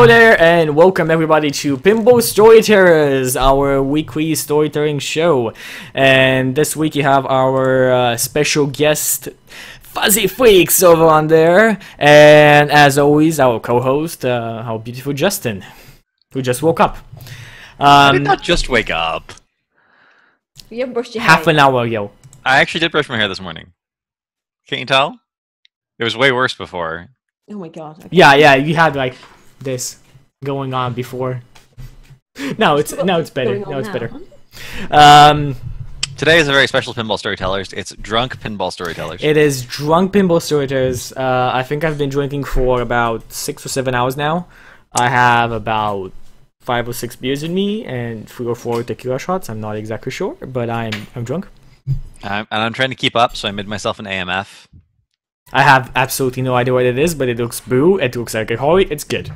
Hello there, and welcome everybody to Pinball Storytellers, our weekly storytelling show. And this week you have our special guest, Fuzzy Freaks, over on there. And as always, our co-host, our beautiful Justin, who just woke up. I did not just wake up. You haven't brushed your hair. Half an hour ago. I actually did brush my hair this morning. Can't you tell? It was way worse before. Oh my god. Okay. Yeah, you had like this going on before. Now it's better. Now it's better. Today is a very special Pinball Storytellers. It's Drunk Pinball Storytellers. It is Drunk Pinball Storytellers. I think I've been drinking for about 6 or 7 hours now. I have about 5 or 6 beers in me and 3 or 4 tequila shots. I'm not exactly sure, but I'm drunk. And I'm trying to keep up, so I made myself an AMF. I have absolutely no idea what it is, but it looks blue. It looks like a Holly. It's good.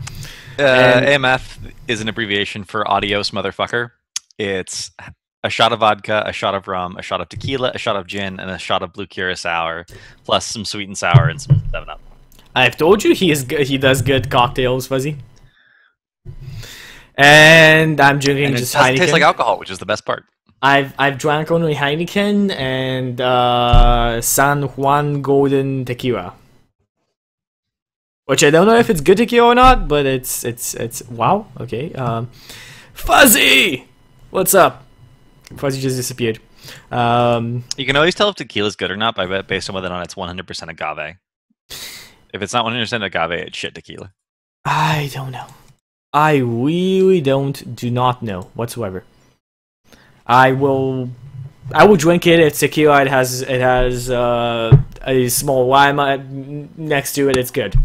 AMF is an abbreviation for Adios Motherfucker. It's a shot of vodka, a shot of rum, a shot of tequila, a shot of gin, and a shot of blue curacao, plus some sweet and sour and some 7-Up. I've told you he does good cocktails, Fuzzy. And I'm drinking And just it doesn't Heineken. taste like alcohol, which is the best part. I've drank only Heineken and San Juan Golden Tequila, which I don't know if it's good tequila or not, but it's wow. Okay, Fuzzy, what's up? Fuzzy just disappeared. You can always tell if tequila's good or not based on whether or not it's 100% agave. If it's not 100% agave, it's shit tequila. I don't know. I really do not know whatsoever. I will drink it. It's tequila. It has a small lime next to it. It's good.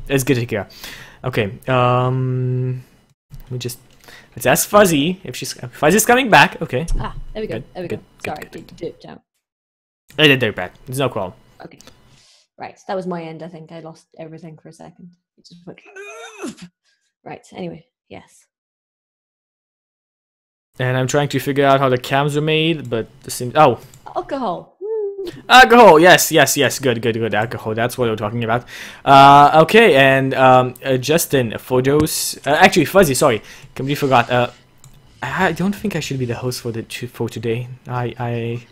It's good tequila. Okay. Let's ask Fuzzy if Fuzzy's coming back. Okay. Ah, there we go. Good, There we go. good, Sorry, good, good. dipped out. I did it back. There's no problem. Okay. Right, that was my end. I think I lost everything for a second. It just went. Right. Anyway, yes. And I'm trying to figure out how the cams are made, but this seems... Oh! Alcohol. Woo. Alcohol! Yes. Good. Alcohol. That's what we're talking about. Okay, and Justin, for those... actually, Fuzzy, sorry. Completely forgot. I don't think I should be the host for today. I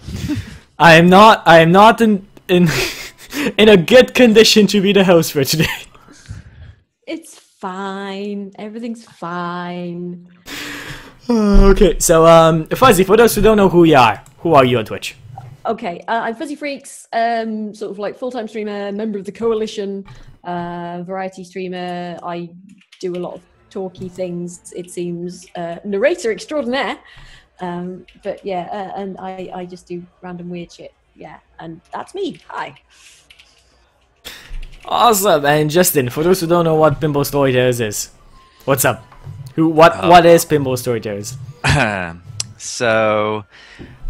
am not in in a good condition to be the host for today. It's fine. Everything's fine. Okay, so Fuzzy, for those who don't know who you are you on Twitch? Okay, I'm Fuzzy Freaks, sort of like full-time streamer, member of the coalition, variety streamer. I do a lot of talky things, it seems, narrator extraordinaire. But yeah, and I just do random weird shit. Yeah, and that's me. Hi. Awesome, and Justin, for those who don't know what Pinball Storytellers is, what's up? What is Pinball Storytellers? So,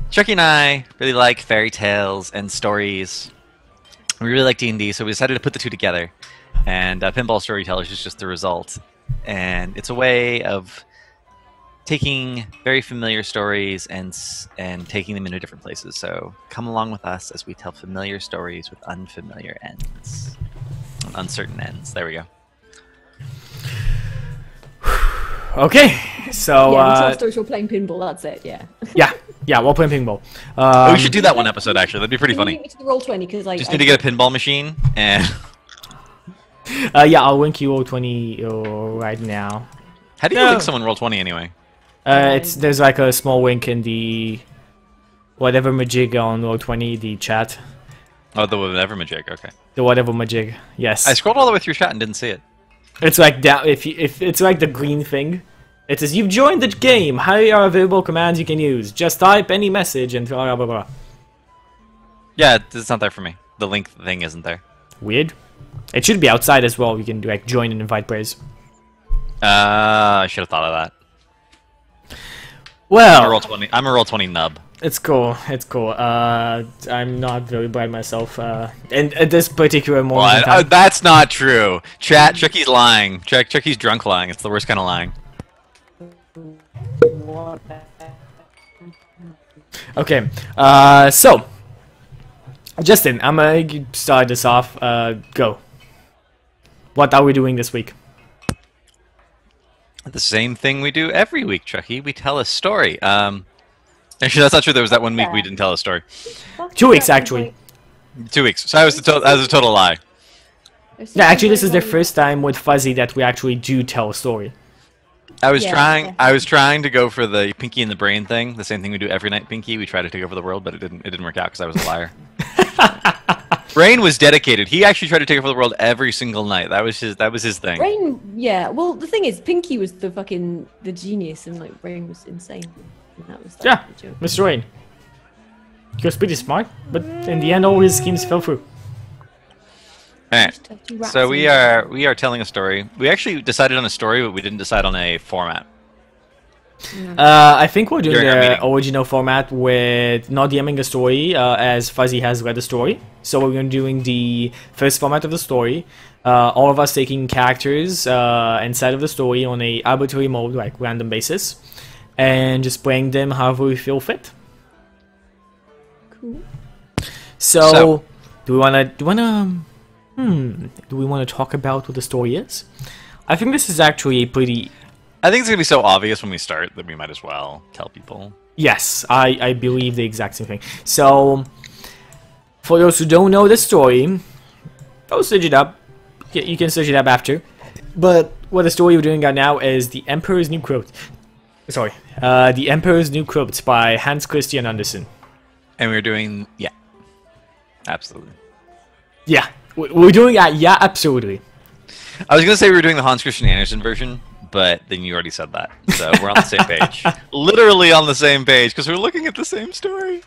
Chucky and I really like fairy tales and stories. We really like D&D, so we decided to put the two together. And Pinball Storytellers is just the result. And it's a way of taking very familiar stories and taking them into different places. So come along with us as we tell familiar stories with unfamiliar ends. Uncertain ends. There we go. Okay, so yeah, we tell stories while playing pinball. That's it. Yeah. yeah, we're playing pinball. We should do that one episode actually. That'd be pretty funny. Link me to the Roll20 because I just need to get a pinball machine and. Yeah, I'll link you Roll20 right now. How do you link someone Roll20 anyway? There's like a small link in the whatever majig on Roll20, the chat. Oh, the whatever majig. Okay. The whatever majig. Yes. I scrolled all the way through chat and didn't see it. It's like down. If it's like the green thing, it says you've joined the game. Here are available commands you can use. Just type any message and blah blah blah. Yeah, it's not there for me. The link thing isn't there. Weird. It should be outside as well. You can like join and invite players. I should have thought of that. Well, I'm a Roll20 nub. It's cool. It's cool. I'm not very bright myself. And at this particular moment, that's not true. Chat, Chucky's lying. Chucky's drunk lying. It's the worst kind of lying. Okay. So, Justin, I'm gonna start this off. Go. What are we doing this week? The same thing we do every week, Chucky. We tell a story. Actually, that's not true. There was that one week we didn't tell a story. 2 weeks actually. 2 weeks. So that was a total lie. Yeah, actually, this is the first time with Fuzzy that we actually do tell a story. I was trying to go for the Pinky and the Brain thing, the same thing we do every night, Pinky. We tried to take over the world, but it didn't work out because I was a liar. Brain was dedicated. He actually tried to take over the world every single night. That was his thing. Brain, yeah. Well, the thing is, Pinky was the genius, and like Brain was insane. And that was Yeah, Mr. Rain. He was pretty smart, but in the end, all his schemes fell through. Alright, so we are telling a story. We actually decided on a story, but we didn't decide on a format. I think we're doing During our the meeting. original format with not DMing a story, as Fuzzy has read the story. So we're going to doing the first format of the story. All of us taking characters inside of the story on a arbitrary mode, like random basis, and just playing them however we feel fit. Cool. So do we wanna talk about what the story is? I think this is actually a pretty... I think it's gonna be so obvious when we start that we might as well tell people. Yes, I believe the exact same thing. So, for those who don't know the story, go search it up. You can search it up after. But what the story we're doing right now is The Emperor's New Quote. Sorry, The Emperor's New Quote by Hans Christian Andersen. And we're doing, yeah, absolutely. Yeah, we're doing that. Yeah, absolutely. I was gonna say we were doing the Hans Christian Andersen version, but then you already said that, so we're on the same page. Literally on the same page because we're looking at the same story.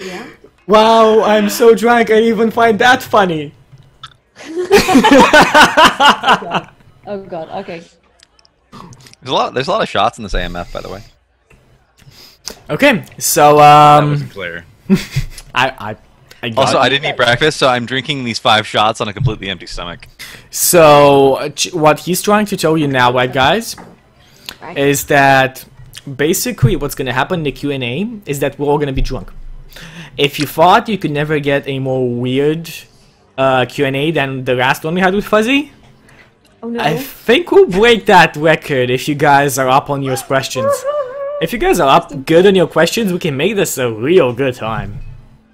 Yeah. Wow, I'm so drunk. I didn't even find that funny. Oh god. Okay. There's a lot of shots in this AMF, by the way. Okay, so That wasn't clear. I got Also, it. I didn't eat breakfast, so I'm drinking these 5 shots on a completely empty stomach. So what he's trying to tell you now, right, guys, Right. is that basically what's gonna happen in the Q&A is that we're all gonna be drunk. If you thought you could never get a more weird Q&A than the last one we had with Fuzzy, Oh no. I think we'll break that record if you guys are up on your questions. If you guys are up good on your questions, we can make this a real good time.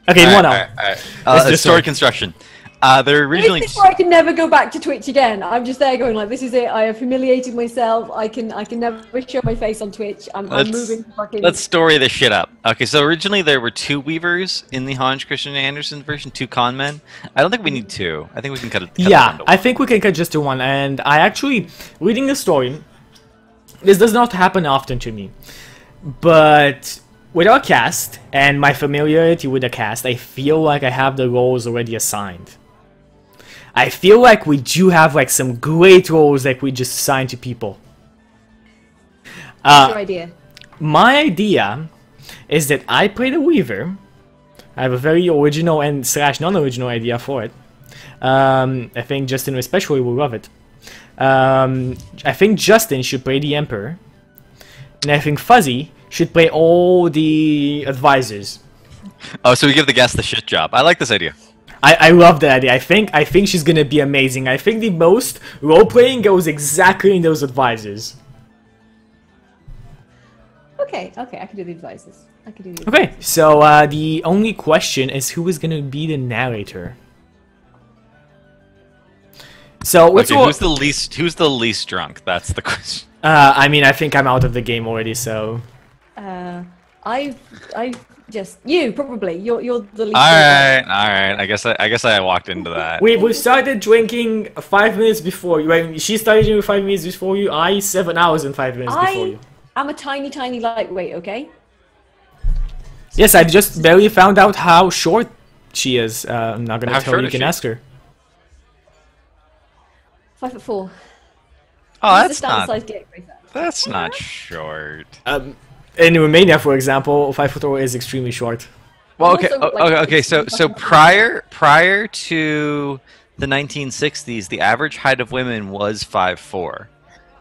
Okay, one out. Let's just story start. construction. They're originally. This is where I can never go back to Twitch again. I'm just there going like, this is it. I have humiliated myself. I can never show my face on Twitch. I'm moving. Let's story this shit up. Okay, so originally there were 2 weavers in the Hans Christian Andersen version, 2 con men. I don't think we need 2. I think we can cut it. Cut it Yeah, down to I 1. think we can cut just to 1. And I actually, reading the story, this does not happen often to me. But with our cast, and my familiarity with the cast, I feel like I have the roles already assigned. I feel like we do have like some great roles that we just assign to people. What's your idea? My idea is that I play the Weaver. I have a very original and / non-original idea for it. I think Justin especially will love it. I think Justin should play the Emperor. And I think Fuzzy should play all the advisors. Oh, so we give the guest the shit job. I like this idea. I love that idea. I think she's gonna be amazing. I think the most role-playing goes exactly in those advisors. Okay, I can do the advisors. Okay, so the only question is who is gonna be the narrator. So what's Okay, who's the least drunk? That's the question. I mean, I think I'm out of the game already. So I just you probably you're the least. All right. I guess I walked into that. we started drinking 5 minutes before you. When she started drinking 5 minutes before you, I 7 hours and 5 minutes before you. I'm a tiny lightweight. Okay. Yes, I just barely found out how short she is. I'm not gonna How tell short you. You is can she? ask her. 5'4". Oh, She's the standard size gay racer. that's not short. In Romania, for example, 5'4" is extremely short. Well, I'm okay, also, like, okay. So prior to the 1960s, the average height of women was 5'4".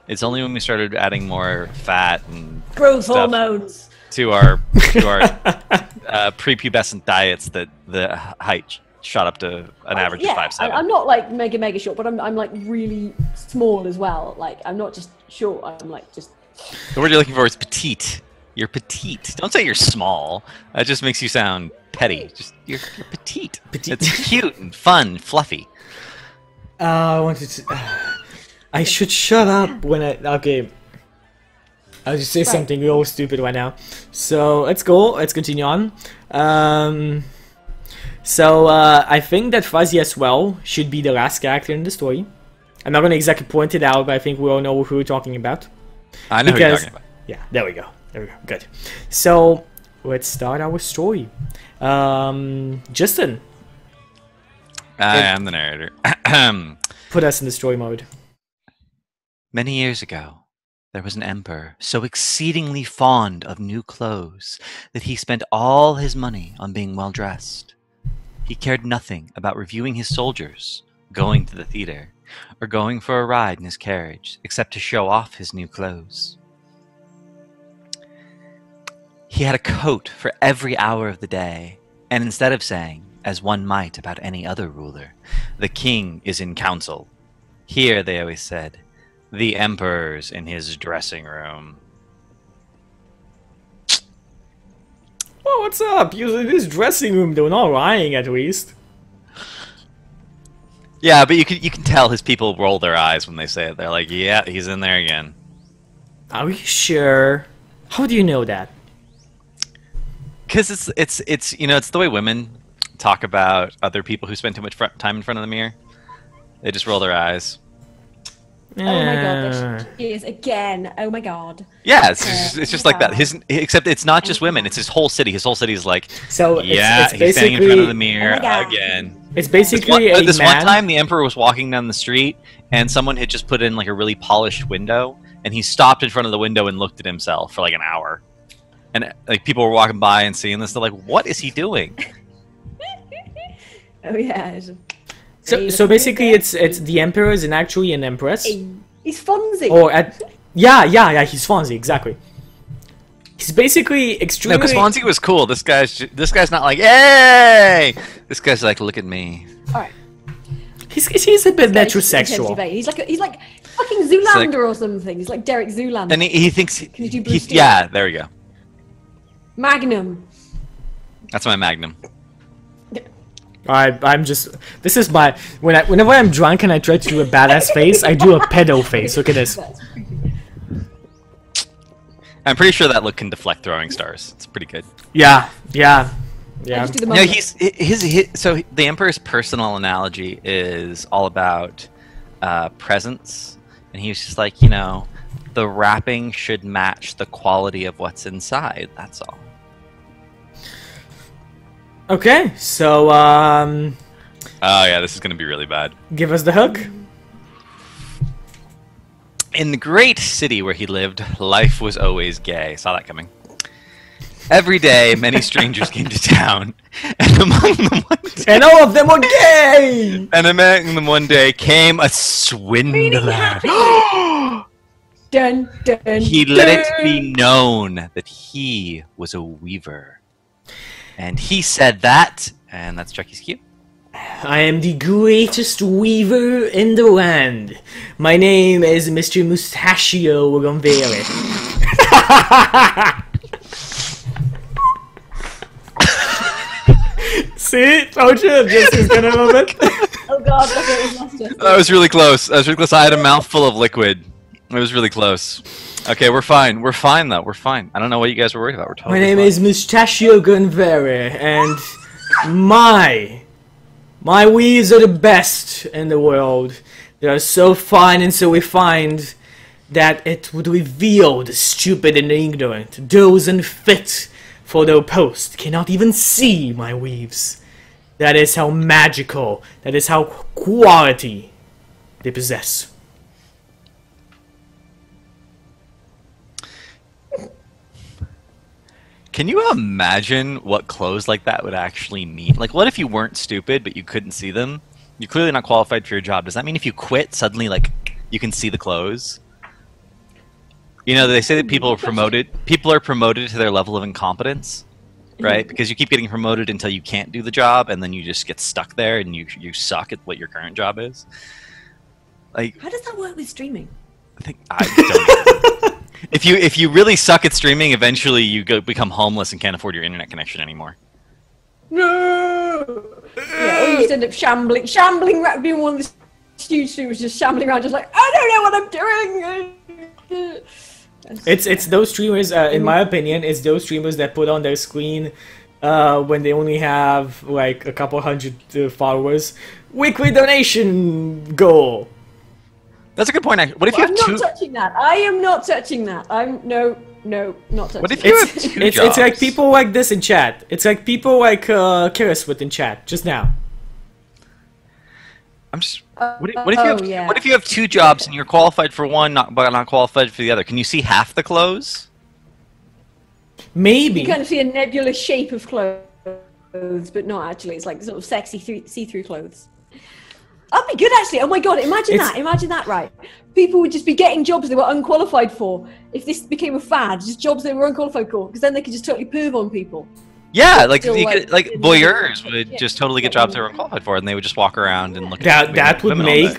It's only when we started adding more fat and Growth stuff hormones. to our prepubescent diets that the height shot up to an average of 5'7". I'm not like mega short, but I'm like really small as well. Like, I'm not just short. I'm like just. The word you're looking for is petite. You're petite. Don't say you're small. That just makes you sound petty. Just you're petite. Petite. It's cute and fun, fluffy. I wanted to. I should shut up when I. Okay. I'll just say something real stupid right now. So let's go. Let's continue on. I think that Fuzzy as well should be the last character in the story. I'm not gonna exactly point it out, but I think we all know who we're talking about. I know who you're talking about. Yeah, there we go. There we go. Good. So let's start our story. Justin. I am the narrator. Put us in the story mode. Many years ago, there was an emperor so exceedingly fond of new clothes that he spent all his money on being well dressed. He cared nothing about reviewing his soldiers, going to the theater, or going for a ride in his carriage, except to show off his new clothes. He had a coat for every hour of the day, and instead of saying, as one might about any other ruler, "The king is in council," here they always said, "The emperor's in his dressing room." Oh, what's up? You're in his dressing room, though, not lying at least. Yeah, but you can tell his people roll their eyes when they say it. They're like, "Yeah, he's in there again." Are you sure? How do you know that? Because it's you know, it's the way women talk about other people who spend too much time in front of the mirror. They just roll their eyes. Oh my god, there she is again. Oh my god. Yeah, it's just like that. Except it's not just women. It's his whole city. His whole city is like, so yeah, it's he's standing in front of the mirror again. It's basically this one time the emperor was walking down the street and someone had just put in like a really polished window, and he stopped in front of the window and looked at himself for like an hour. And like people were walking by and seeing this, they're like, "What is he doing?" Oh yeah. So basically, it's the emperor is actually an empress. He's Fonzie. Or yeah, he's Fonzie, exactly. He's basically extremely. No, because Fonzie was cool. This guy's not like, "Hey!" This guy's like, "Look at me." All right. He's a bit metrosexual. He's like fucking Zoolander or something. He's like Derek Zoolander. And he thinks Can you do Blue Steel? yeah, there we go. Magnum. That's my magnum. I'm just. This is my whenever I'm drunk and I try to do a badass face, I do a pedo face. Look at this. I'm pretty sure that look can deflect throwing stars. It's pretty good. Yeah. No, so the emperor's personal analogy is all about presence, and he's just like, you know, the wrapping should match the quality of what's inside. That's all. Okay, so oh yeah, this is gonna be really bad. Give us the hook. In the great city where he lived, life was always gay. Saw that coming. Every day, many strangers came to town, and among them and all of them were gay. And among them one day came a swindler. Dun, dun, He let it be known that he was a weaver. And he said that, and that's Chucky's cue. I am the greatest weaver in the land. My name is Mr. Mustachio Gonvere. See? Told you, Jesse's gonna love it. Oh god, look at his master. That was really close. I had a mouthful of liquid. It was really close. Okay, we're fine. We're fine, though. We're fine. I don't know what you guys were worried about. We're totally My name is Mustachio Gonvere, and my weaves are the best in the world. They are so fine and so refined that it would reveal the stupid and ignorant. Those unfit for their post cannot even see my weaves. That is how magical, that is how quality they possess. Can you imagine what clothes like that would actually mean? Like, what if you weren't stupid, but you couldn't see them? You're clearly not qualified for your job. Does that mean if you quit, suddenly, like, you can see the clothes? You know, they say that people are promoted to their level of incompetence, right? Because you keep getting promoted until you can't do the job, and then you just get stuck there, and you suck at what your current job is. Like, How does that work with streaming? I don't know. If you really suck at streaming, eventually you become homeless and can't afford your internet connection anymore. No. Yeah, or you just end up shambling, being one of the huge streamers, just shambling around, just like, I don't know what I'm doing. It's those streamers, in my opinion, it's those streamers that put on their screen when they only have like a couple hundred followers. Weekly donation goal. That's a good point. What if you have I'm not touching that. I am not touching that. No, not touching. What if you have two jobs? It's like people like this in chat. It's like people like Kiris with in chat just now. I'm just. What if you have two jobs and you're qualified for one, but not qualified for the other? Can you see half the clothes? Maybe. You kind of see a nebulous shape of clothes, but not actually. It's like sort of sexy see-through clothes. That'd be good, actually. Oh my god, imagine that, right? People would just be getting jobs they were unqualified for if this became a fad, just jobs they were unqualified for, because then they could just totally perv on people. Yeah, like voyeurs would just totally get jobs they were unqualified for, and they would just walk around and look at that would make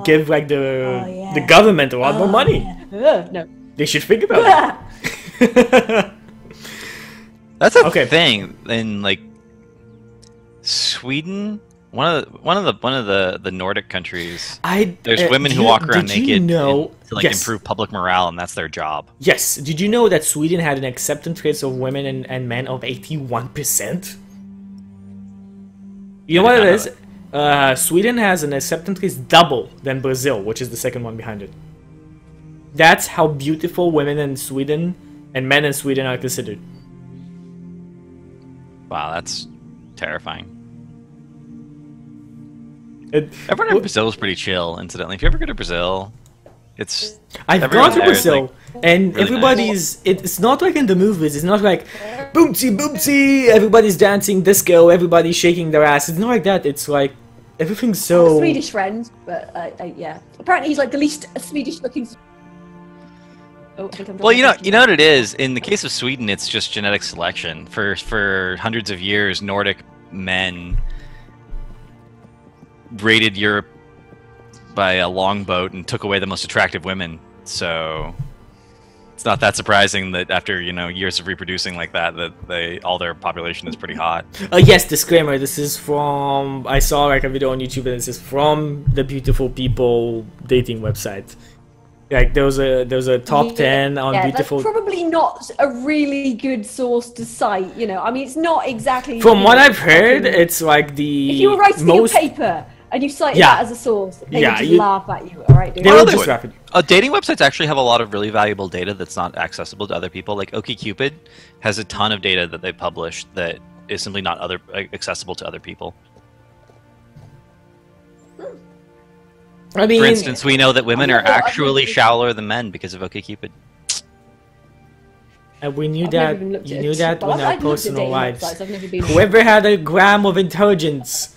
give like the government a lot more money. No. They should think about it. That's a thing in like Sweden. One of the Nordic countries. There's women who walk around naked to like improve public morale, and that's their job. Yes. Did you know that Sweden had an acceptance rate of women and men of 81%? You know what it is? Sweden has an acceptance rate double than Brazil, which is the second one behind it. That's how beautiful women in Sweden and men in Sweden are considered. Wow, that's terrifying. Everyone in Brazil is pretty chill, incidentally. If you ever go to Brazil, I've gone to Brazil, like, and really everybody's... Nice. It's not like in the movies. It's not like, boomsy, boomsy, everybody's dancing disco, everybody's shaking their ass. It's not like that. It's like, everything's so... I have a Swedish friend, but yeah. Apparently he's like the least Swedish-looking... Oh, I think I'm you know what it is? In the case of Sweden, it's just genetic selection. For hundreds of years, Nordic men raided Europe by a longboat and took away the most attractive women. So it's not that surprising that after years of reproducing like that, all their population is pretty hot. Yes, disclaimer. This is from I saw like a video on YouTube, and this is from the Beautiful People dating website. Like there was a top 10 on beautiful. That's probably not a really good source to cite. I mean, it's not exactly. From what I've heard, it's like the if you were writing a paper and you cited that as a source, they would just laugh at you. All right, dude. They will just laugh at you. Dating websites actually have a lot of really valuable data that's not accessible to other people. Like OkCupid has a ton of data that they publish that is simply not accessible to other people. I mean, for instance, we know that women are actually shallower than men because of OkCupid. And we knew that. You knew that in our personal lives. Whoever had a gram of intelligence,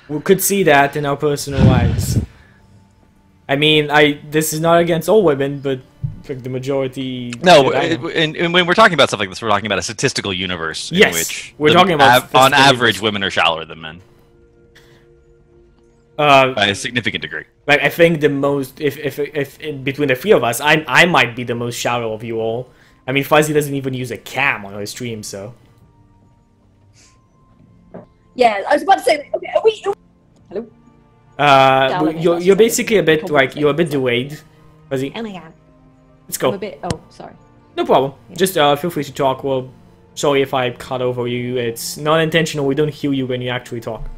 we could see that in our personal lives. I mean, this is not against all women, but like the majority. No, and when we're talking about stuff like this, we're talking about a statistical universe in which we're talking about on average, women are shallower than men. By a significant degree. Like I think the most, if in between the three of us, I might be the most shallow of you all. I mean, Fuzzy doesn't even use a cam on his stream, so. Yeah, I was about to say. Okay, are we? Hello. You're basically a bit like you're a bit delayed, Fuzzy. Oh my god. Let's go. I'm a bit. Oh, sorry. No problem. Yeah. Just feel free to talk. Well, sorry if I cut over you. It's not intentional. We don't hear you when you actually talk.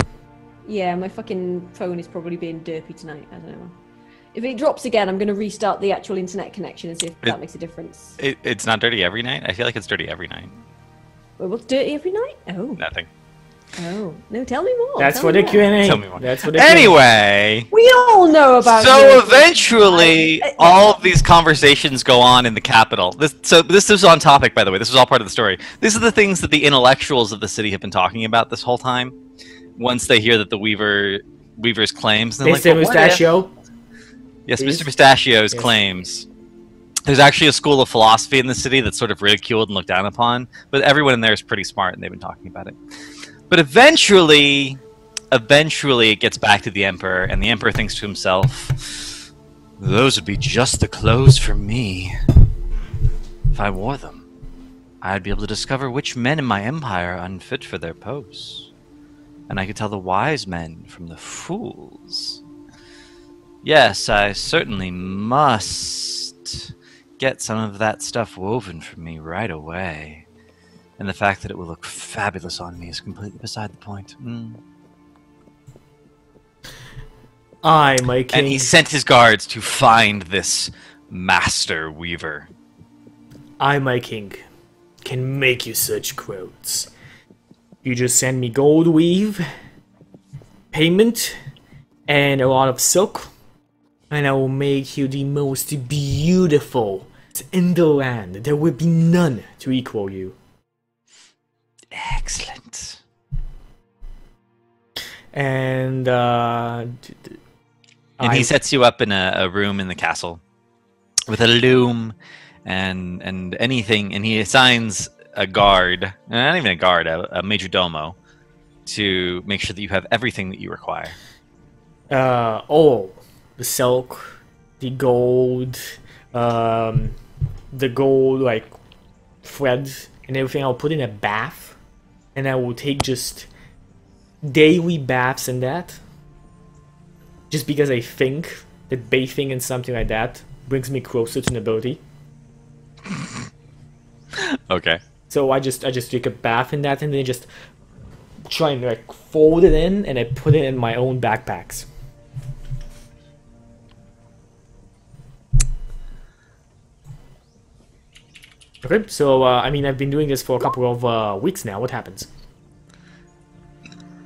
Yeah, my fucking phone is probably being derpy tonight. I don't know. If it drops again, I'm going to restart the actual internet connection and see if that makes a difference. It's not dirty every night? I feel like it's dirty every night. Well, what's dirty every night? Oh. Nothing. Oh. No, tell me more. That's for the Q&A. Tell me more. That's for the Anyway. We all know about So eventually, all of these conversations go on in the Capitol. This is on topic, by the way. This is all part of the story. These are the things that the intellectuals of the city have been talking about this whole time. Once they hear that the Weaver's claims, they're like, Mr. Mustachio? Yes, Mr. Mustachio's claims. There's actually a school of philosophy in the city that's sort of ridiculed and looked down upon, but everyone in there is pretty smart, and they've been talking about it. But eventually, eventually it gets back to the Emperor, and the Emperor thinks to himself, those would be just the clothes for me. If I wore them, I'd be able to discover which men in my empire are unfit for their posts. And I could tell the wise men from the fools. Yes, I certainly must get some of that stuff woven for me right away. And the fact that it will look fabulous on me is completely beside the point. I, my king. And he sent his guards to find this master weaver. I, my king, can make you such quotes. You just send me gold weave, payment, and a lot of silk, and I will make you the most beautiful in the land. There will be none to equal you. Excellent. And he sets you up in a room in the castle with a loom and anything, and he assigns a guard, not even a guard, a major domo, to make sure that you have everything that you require. The silk, the gold, like threads and everything. I'll put in a bath, and I will take just daily baths in that. Just because I think that bathing in something like that brings me closer to nobility. Okay. So I just take a bath in that, and then just try and like fold it in, and I put it in my own backpacks. Okay, so I mean, I've been doing this for a couple of weeks now. What happens?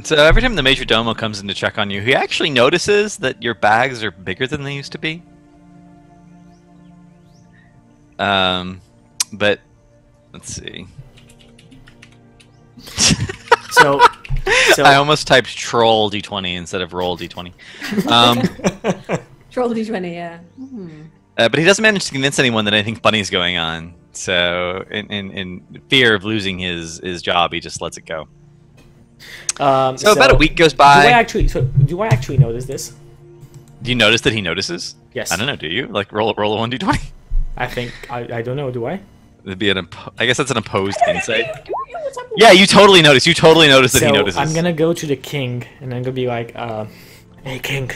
So every time the major domo comes in to check on you, he actually notices that your bags are bigger than they used to be. But let's see. So I almost typed troll d20 instead of roll d20. Troll d20, yeah. But he doesn't manage to convince anyone that anything funny is going on. So in fear of losing his job, he just lets it go. So about a week goes by. Do I actually notice this? Do you notice that he notices? Yes. I don't know. Do you roll a 1d20? I think I don't know. Do I? It'd be I guess that's an opposed insight. Yeah, you totally notice. You totally notice that he notices. I'm gonna go to the king, and I'm gonna be like, "Hey, king,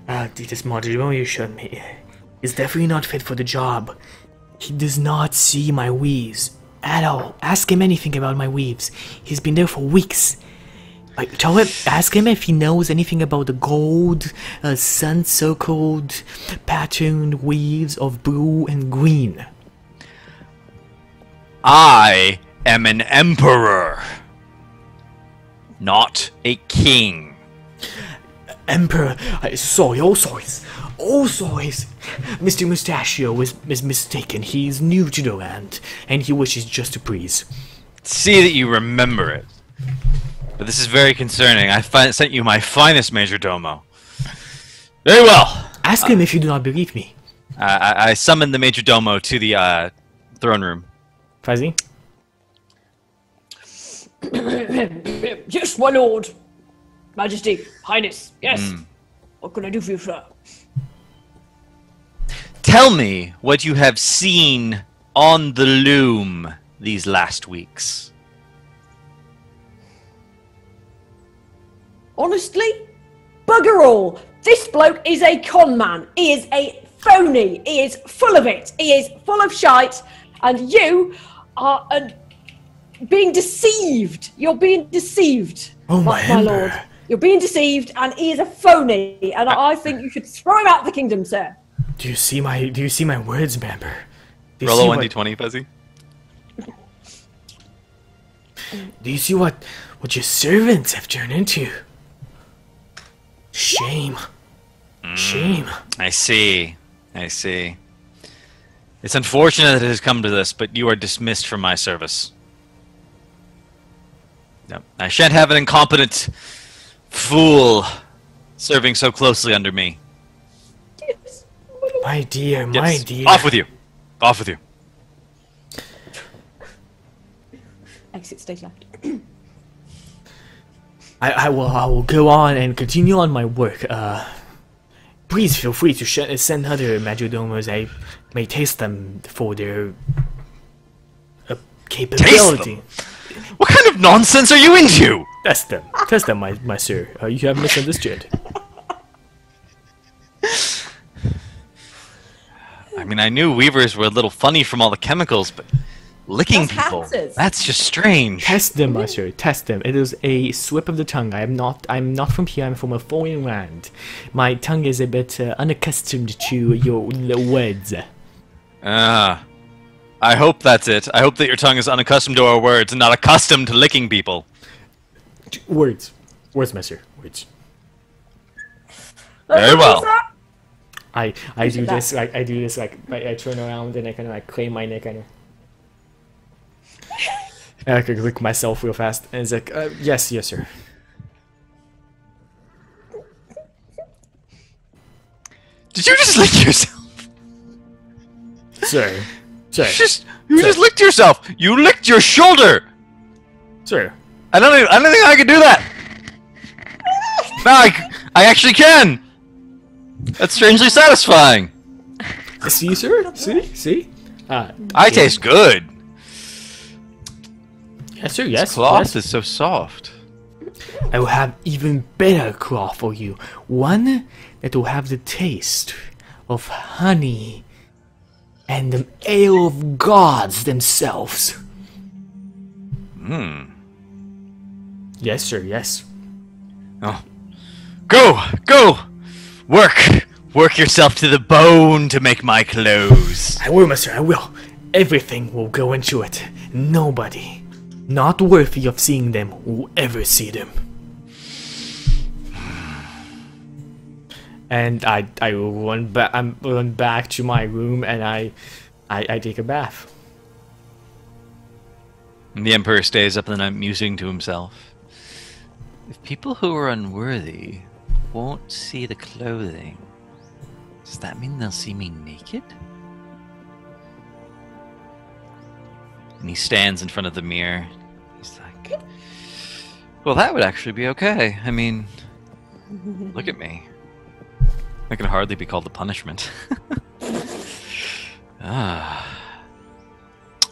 this module you showed me is definitely not fit for the job. He does not see my weaves at all. Ask him anything about my weaves. He's been there for weeks. Like, ask him if he knows anything about the gold, sun-circled, patterned weaves of blue and green." I am an emperor, not a king. Emperor, sorry. Mr. Mustachio is mistaken. He's new to the land, and he wishes just to please. See that you remember it. But this is very concerning. I sent you my finest major domo. Very well. Ask him if you do not believe me. I summoned the major domo to the throne room. Fuzzy? Yes, my lord. Majesty, Highness, yes. What can I do for you, sir? Tell me what you have seen on the loom these last weeks. Honestly, bugger all. This bloke is a con man. He is a phony. He is full of it. He is full of shite. And you are being deceived. You're being deceived. Oh, my lord. You're being deceived, and he is a phony. And I think you should throw him out of the kingdom, sir. Do you see my words, member? Roll a 1d20, Fuzzy. Do you see what your servants have turned into? Shame. Shame. I see. It's unfortunate that it has come to this, but you are dismissed from my service. No, I shan't have an incompetent fool serving so closely under me. Yes. My dear. Off with you. Exit stage left. I will go on and continue on my work. Please feel free to send other majordomos. I may taste them for their capability. What kind of nonsense are you into? Test them, my sir. You have misunderstood. I mean, I knew weavers were a little funny from all the chemicals, but licking That's people, houses. that's just strange. Test them, my sir. Test them. It is a slip of the tongue. I'm not from here. I'm from a foreign land. My tongue is a bit unaccustomed to your words. I hope that's it. I hope that your tongue is unaccustomed to our words and not accustomed to licking people. Words, my sir. Words. Very well. I do this like I turn around and I kind of like claim my neck and I can lick myself real fast and it's like yes sir. Did you just lick yourself? Sir. You just licked yourself. You licked your shoulder. Sir. I don't think I can do that. No, I actually can. That's strangely satisfying. See, sir? See? I taste good. Yes, sir, yes. Cloth yes. is so soft. I will have even better cloth for you. One that will have the taste of honey and the ale of gods themselves. Yes, sir, yes. Oh. Go! Work yourself to the bone to make my clothes. I will, master, I will. Everything will go into it. Nobody, not worthy of seeing them, will ever see them. And I will run back to my room and I take a bath. And the Emperor stays up in the night musing to himself. If people who are unworthy won't see the clothing, does that mean they'll see me naked? And he stands in front of the mirror. He's like, well, that would actually be okay. I mean, look at me. That can hardly be called a punishment. But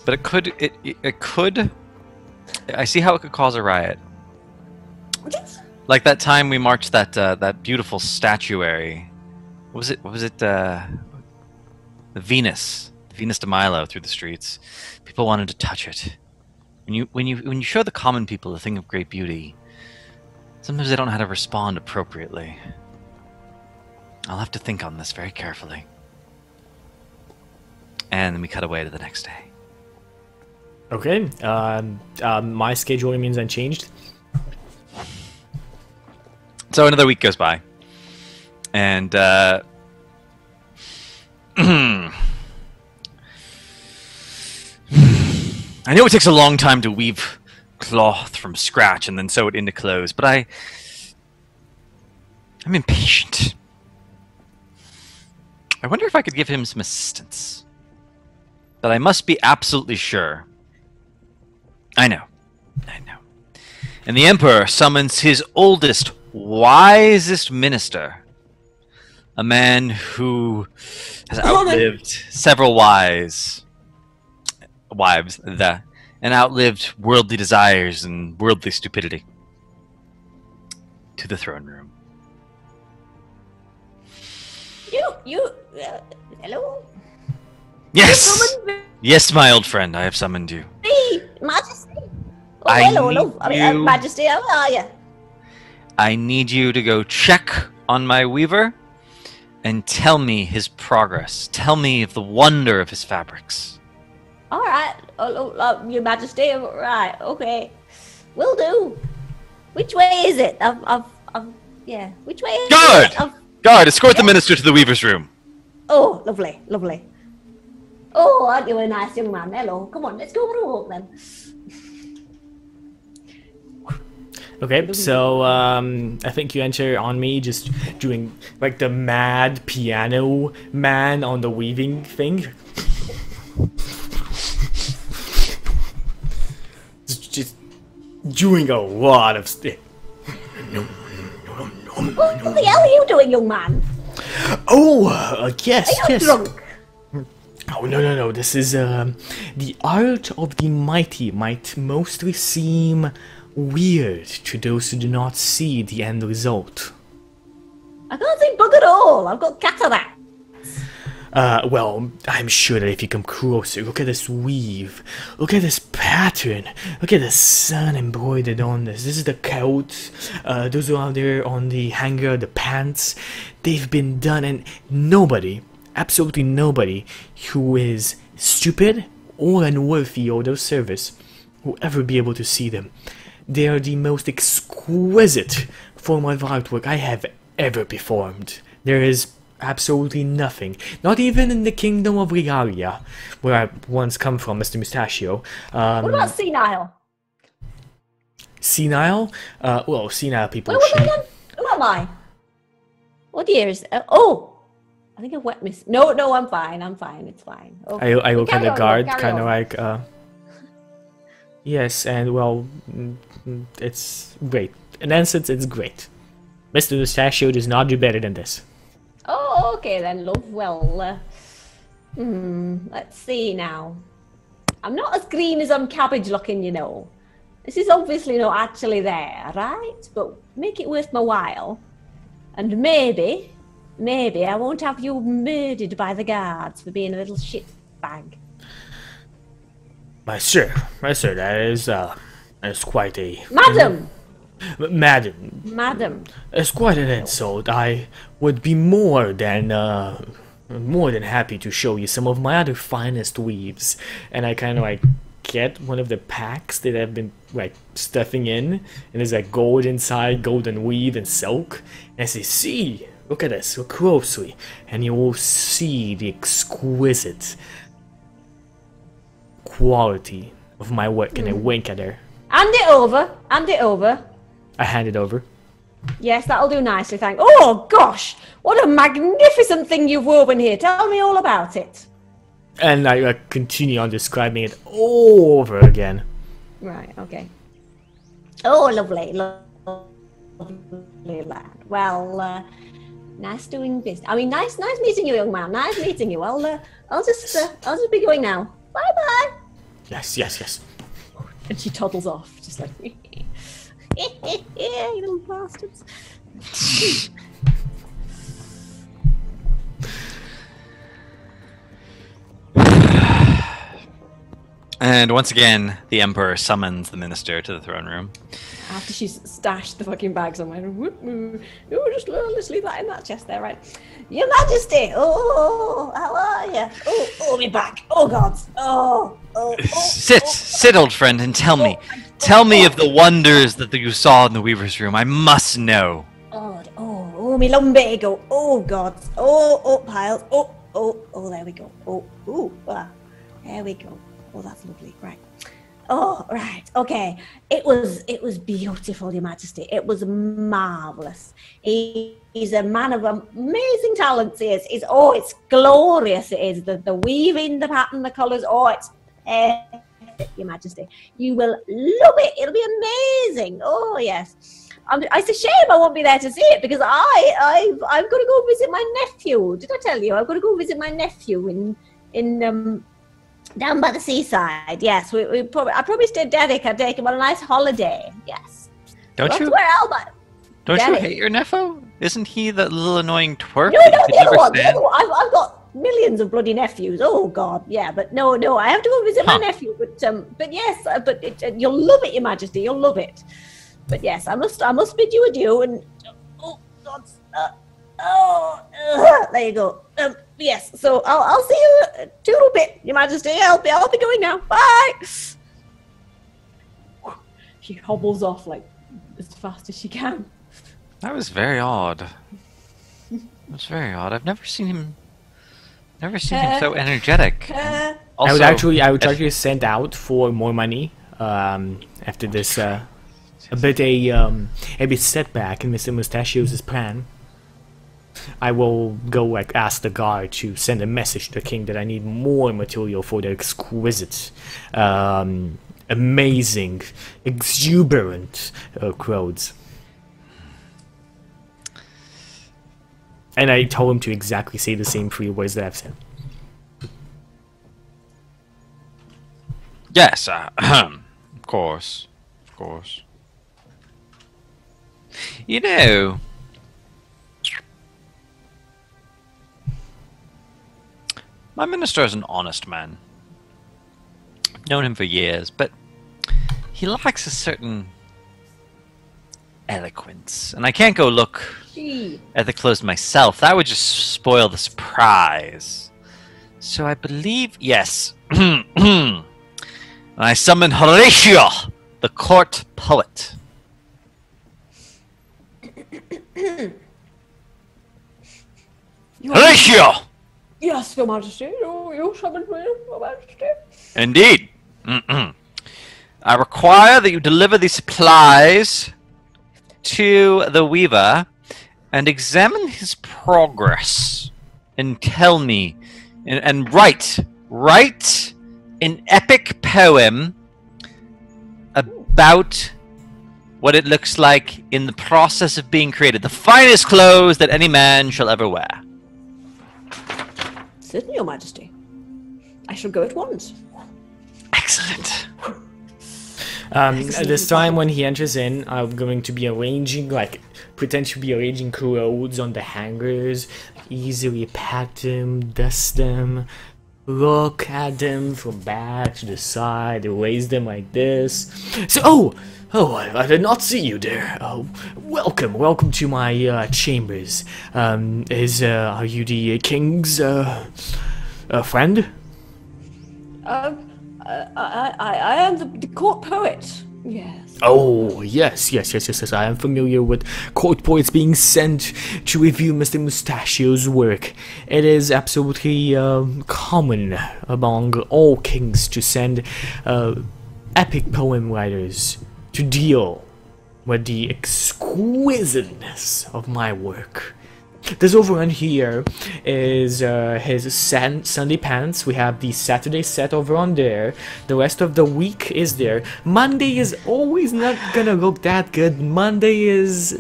it could. I see how it could cause a riot. Like that time we marched that beautiful statuary. What was it? The Venus de Milo through the streets. People wanted to touch it. When you show the common people a thing of great beauty, sometimes they don't know how to respond appropriately. I'll have to think on this very carefully. And then we cut away to the next day. Okay, my schedule remains unchanged. So another week goes by. And, I know it takes a long time to weave cloth from scratch and then sew it into clothes, but I'm impatient. I wonder if I could give him some assistance. But I must be absolutely sure. I know. And the Emperor summons his oldest, wisest minister. A man who has outlived several wives, and outlived worldly desires and worldly stupidity. To the throne room. Hello? Yes! Yes, my old friend, I have summoned you. Me, Majesty. Oh, I hello. need you- Majesty, how are you? I need you to go check on my weaver and tell me his progress. Tell me of the wonder of his fabrics. All right, Your Majesty. Right, okay, will do. Which way is it? Yeah. Which way is Guard! it? Guard, escort the minister to the weaver's room. Oh, lovely. Oh, aren't you a nice young man? Hello. Come on, let's go for a walk then. Okay, so I think you enter on me just doing like the mad piano man on the weaving thing. Just doing a lot of stuff. What the hell are you doing, young man? Oh, yes, Are you yes. drunk? Oh, no. This is, the art of the mighty might mostly seem weird to those who do not see the end result. I can't see bug at all. I've got cataract. Well, I'm sure that if you come closer, look at this weave. Look at this pattern. Look at the sun embroidered on this. This is the coat. Those are out there on the hanger, the pants. They've been done, and nobody, absolutely nobody, who is stupid or unworthy of their service will ever be able to see them. They are the most exquisite form of artwork I have ever performed. There is absolutely nothing, not even in the kingdom of Regalia, where I once come from, Mr. Mustachio. What about senile? Senile? Well, senile people. Where was I then? Who am I? What year is it? Oh! I think I wet miss. No, I'm fine. It's fine. Okay. I look at the guard, carry kind of on. like, yes, and well, it's great. In essence, it's great. Mr. Mustachio does not do better than this. Oh, okay then, love. Well, let's see now. I'm not as green as I'm cabbage looking, you know. This is obviously not actually there, right? But make it worth my while. And maybe I won't have you murdered by the guards for being a little shit bag. My sir, that is quite a... Madam! Madam, it's quite an insult. I would be more than happy to show you some of my other finest weaves. And I kind of like get one of the packs that I've been like stuffing in, and there's like gold inside, golden weave and silk. And I say, see, look at this, look closely, and you will see the exquisite quality of my work. And I wink at her. Hand it over. I hand it over. Yes, that'll do nicely, thank. Oh gosh, what a magnificent thing you've woven here. Tell me all about it. And I continue on describing it over again. Right, okay. Oh, lovely, lovely lad. Well, nice doing business. I mean, nice meeting you, young man. Nice meeting you. Well, I'll just be going now. Bye bye. Yes. And she toddles off, just like, you little bastards. And once again, the Emperor summons the minister to the throne room. After she's stashed the fucking bag somewhere. Oh, just leave that in that chest there, right? Your Majesty! Oh, how are you? Oh, me back. Oh, God. Oh. Sit, old friend, and tell me of the wonders that you saw in the Weaver's room. I must know. Oh, me lumbago. Oh, God. Oh, piles. Oh, there we go. There we go. Oh, that's lovely. Right. Oh, right. Okay. It was beautiful, Your Majesty. It was marvelous. He's a man of amazing talents. He is. It's glorious. It is. The weaving, the pattern, the colours. Oh, it's perfect, Your Majesty. You will love it. It'll be amazing. Oh, yes. It's a shame I won't be there to see it because I've got to go visit my nephew. Did I tell you? I've got to go visit my nephew in down by the seaside. Yes, I promised Derek I'd take him on a nice holiday. Yes. Don't you hate your nephew? Isn't he that little annoying twerp? No, the other one. I've got millions of bloody nephews. Oh God, yeah, but no, I have to go visit my nephew. But yes, you'll love it, Your Majesty. You'll love it. But yes, I must bid you adieu. And oh God, there you go. Yes, so I'll see you a little bit, Your Majesty. I'll be going now. Bye. She hobbles off like as fast as she can. That was very odd. I've never seen him so energetic. Also, I would actually send out for more money after this a bit setback in Mr. Mustachio's plan. I will go ask the guard to send a message to the king that I need more material for the exquisite, amazing, exuberant clothes. And I told him to exactly say the same 3 words that I've said. Yes, of course. Of course. You know, my minister is an honest man. I've known him for years, but he lacks a certain eloquence. And I can't go look Gee. at the clothes myself. That would just spoil the surprise. So I believe, yes. I summon Horatio, the court poet. Horatio! Yes, Your Majesty. You summoned me, Your Majesty. Indeed. I require that you deliver the supplies to the weaver and examine his progress and tell me and write an epic poem about what it looks like in the process of being created. The finest clothes that any man shall ever wear. Certainly, Your Majesty. I shall go at once. Excellent. This time when he enters in, I'm going to be arranging, like, pretend to be arranging clothes on the hangers, easily pat them, dust them, look at them from back to the side, raise them like this. So, I did not see you there. Oh, welcome to my chambers. Are you the king's friend? I am the court poet. Yes. Oh, yes. I am familiar with court poets being sent to review Mr. Mustachio's work. It is absolutely common among all kings to send epic poem writers to deal with the exquisiteness of my work. This over on here is his Sunday pants. We have the Saturday set over on there. The rest of the week is there. Monday is always not gonna look that good. Monday is...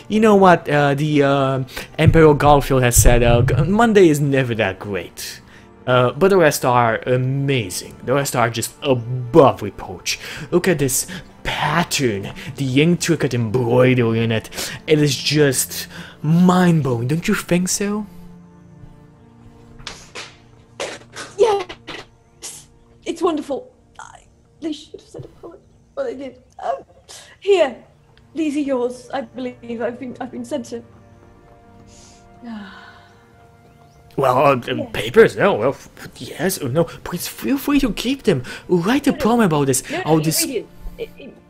You know what the Emperor Garfield has said, Monday is never that great. But the rest are amazing. The rest are just above reproach. Look at this pattern, the intricate embroidery in it. It is just mind-blowing, don't you think so? Yes, it's wonderful. They should have said a poet, but they did. Here, these are yours. I believe I've been sent to. Well, papers? No, well, yes or no. Please feel free to keep them. Write a poem about this.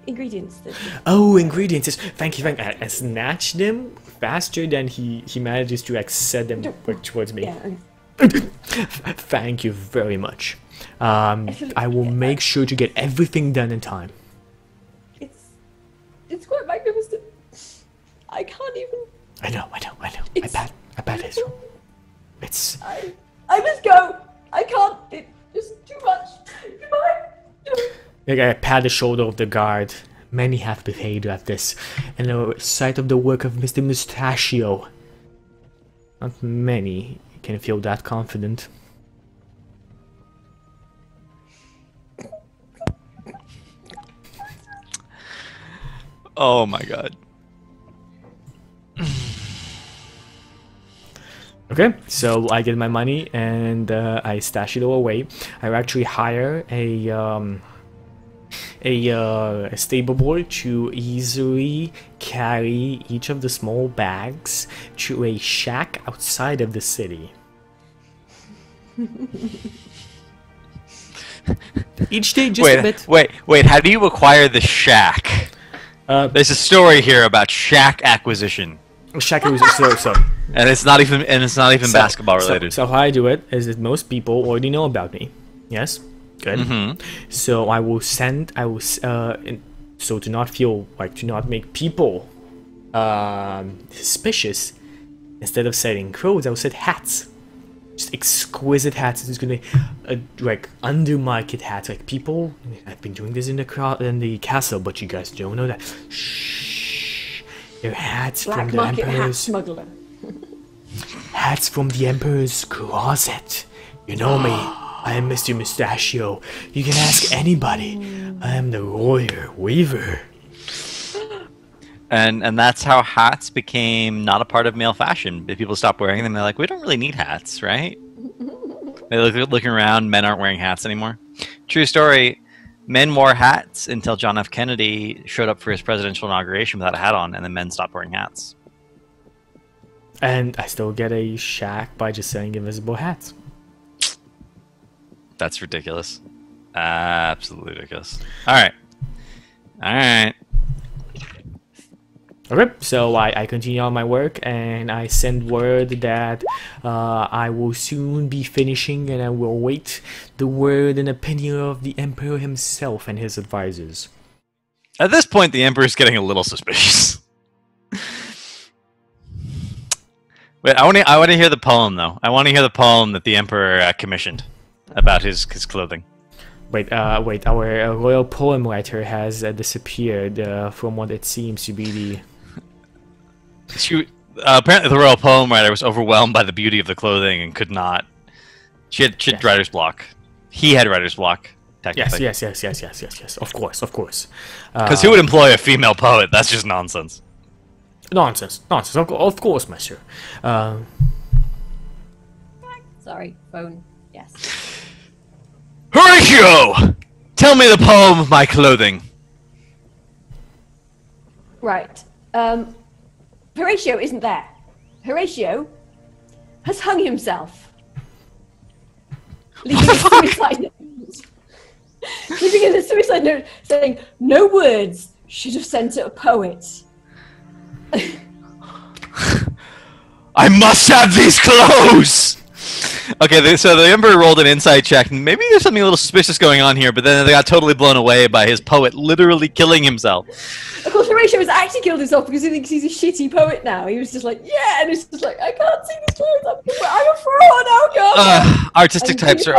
Ingredients. Oh, ingredients. Thank you. I snatched them faster than he manages to set them towards me. Yeah. Thank you very much. I will make sure to get everything done in time. It's quite magnificent. I can't even. I know. I bet it's wrong. It's. I must go. I can't. It's just too much. Goodbye. I pat the shoulder of the guard. Many have behaved at this, in the sight of the work of Mr. Mustachio. Not many can feel that confident. Oh my god. Okay, so I get my money and I stash it all away. I actually hire a stable boy to easily carry each of the small bags to a shack outside of the city. Each day just a bit. Wait, how do you acquire the shack? There's a story here about shack acquisition. Shack was so. And it's not even basketball related. So how I do it is that most people already know about me. Yes? Good. Mm-hmm. So so to not make people suspicious, instead of selling clothes, I will sell hats. Just exquisite hats. It's gonna be like undermarket hats. Like people, I've been doing this in the castle, but you guys don't know that. Shh. They're hats Black from the market hat emperors. smuggler. hats from the Emperor's closet. You know me. I am Mr. Mustachio. You can ask anybody. I am the Warrior Weaver. And that's how hats became not a part of male fashion. If people stopped wearing them, they're like, we don't really need hats, right? They looking around, men aren't wearing hats anymore. True story, men wore hats until John F. Kennedy showed up for his presidential inauguration without a hat on, and then men stopped wearing hats. And I still get a shack by just selling invisible hats. That's ridiculous. Absolutely ridiculous. Alright. Alright. Okay, so I continue on my work and I send word that I will soon be finishing, and I will await the word and opinion of the Emperor himself and his advisors. At this point, the Emperor's getting a little suspicious. Wait, I want to hear the poem, though. I want to hear the poem that the Emperor commissioned about his clothing. Wait, our royal poem writer has disappeared from what it seems to be the... Apparently the royal poem writer was overwhelmed by the beauty of the clothing and could not... She had writer's block. He had writer's block, technically. Yes. Of course. Because who would employ a female poet? That's just nonsense. Nonsense. Of course, monsieur. Sorry, phone. Yes. Horatio! Tell me the poem of my clothing. Right. Horatio isn't there. Horatio has hung himself. Leaving a suicide note. Leaving a suicide note saying, "No words should have sent it a poet." I must have these clothes! Okay, so the Emperor rolled an insight check, and maybe there's something a little suspicious going on here, but then they got totally blown away by his poet literally killing himself. Of course, Horatio has actually killed himself because he thinks he's a shitty poet now. He was just like, yeah, and it's just like, I can't see these clothes, I'm a fraud, oh god! Artistic types are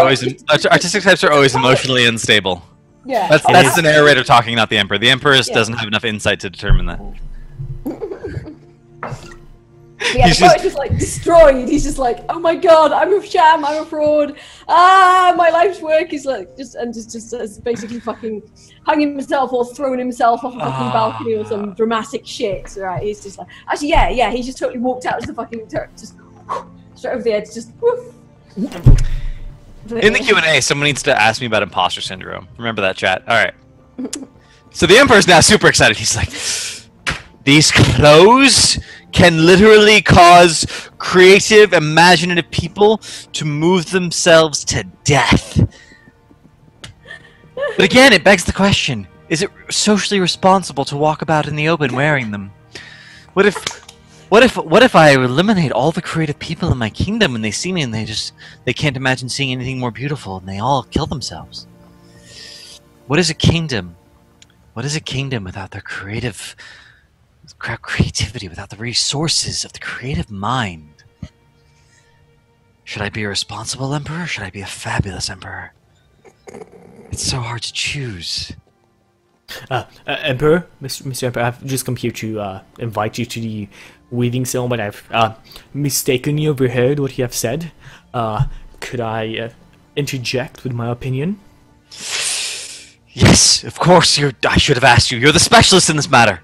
always emotionally unstable. Yeah. That's the narrator talking, not the Emperor. The Emperor doesn't have enough insight to determine that. Yeah, the poet's just like destroyed. He's just like, oh my god, I'm a sham, I'm a fraud. My life's work is like just basically fucking hung himself or thrown himself off a fucking balcony or some dramatic shit. Right? He's just like, actually, yeah. He just totally walked out to the fucking just straight over the edge, just. Woof. In the Q&A, someone needs to ask me about imposter syndrome. Remember that, chat? All right. So the Emperor's now super excited. He's like, these clothes can literally cause creative, imaginative people to move themselves to death. But again, it begs the question, is it socially responsible to walk about in the open wearing them? What if I eliminate all the creative people in my kingdom and they see me and they can't imagine seeing anything more beautiful and they all kill themselves? What is a kingdom? What is a kingdom without their creativity, without the resources of the creative mind? Should I be a responsible emperor or should I be a fabulous emperor? It's so hard to choose. Emperor, Mr. Emperor, I've just come here to invite you to the weaving ceremony. I've mistakenly overheard what you have said. Could I interject with my opinion? Yes, of course. I should have asked you. You're the specialist in this matter.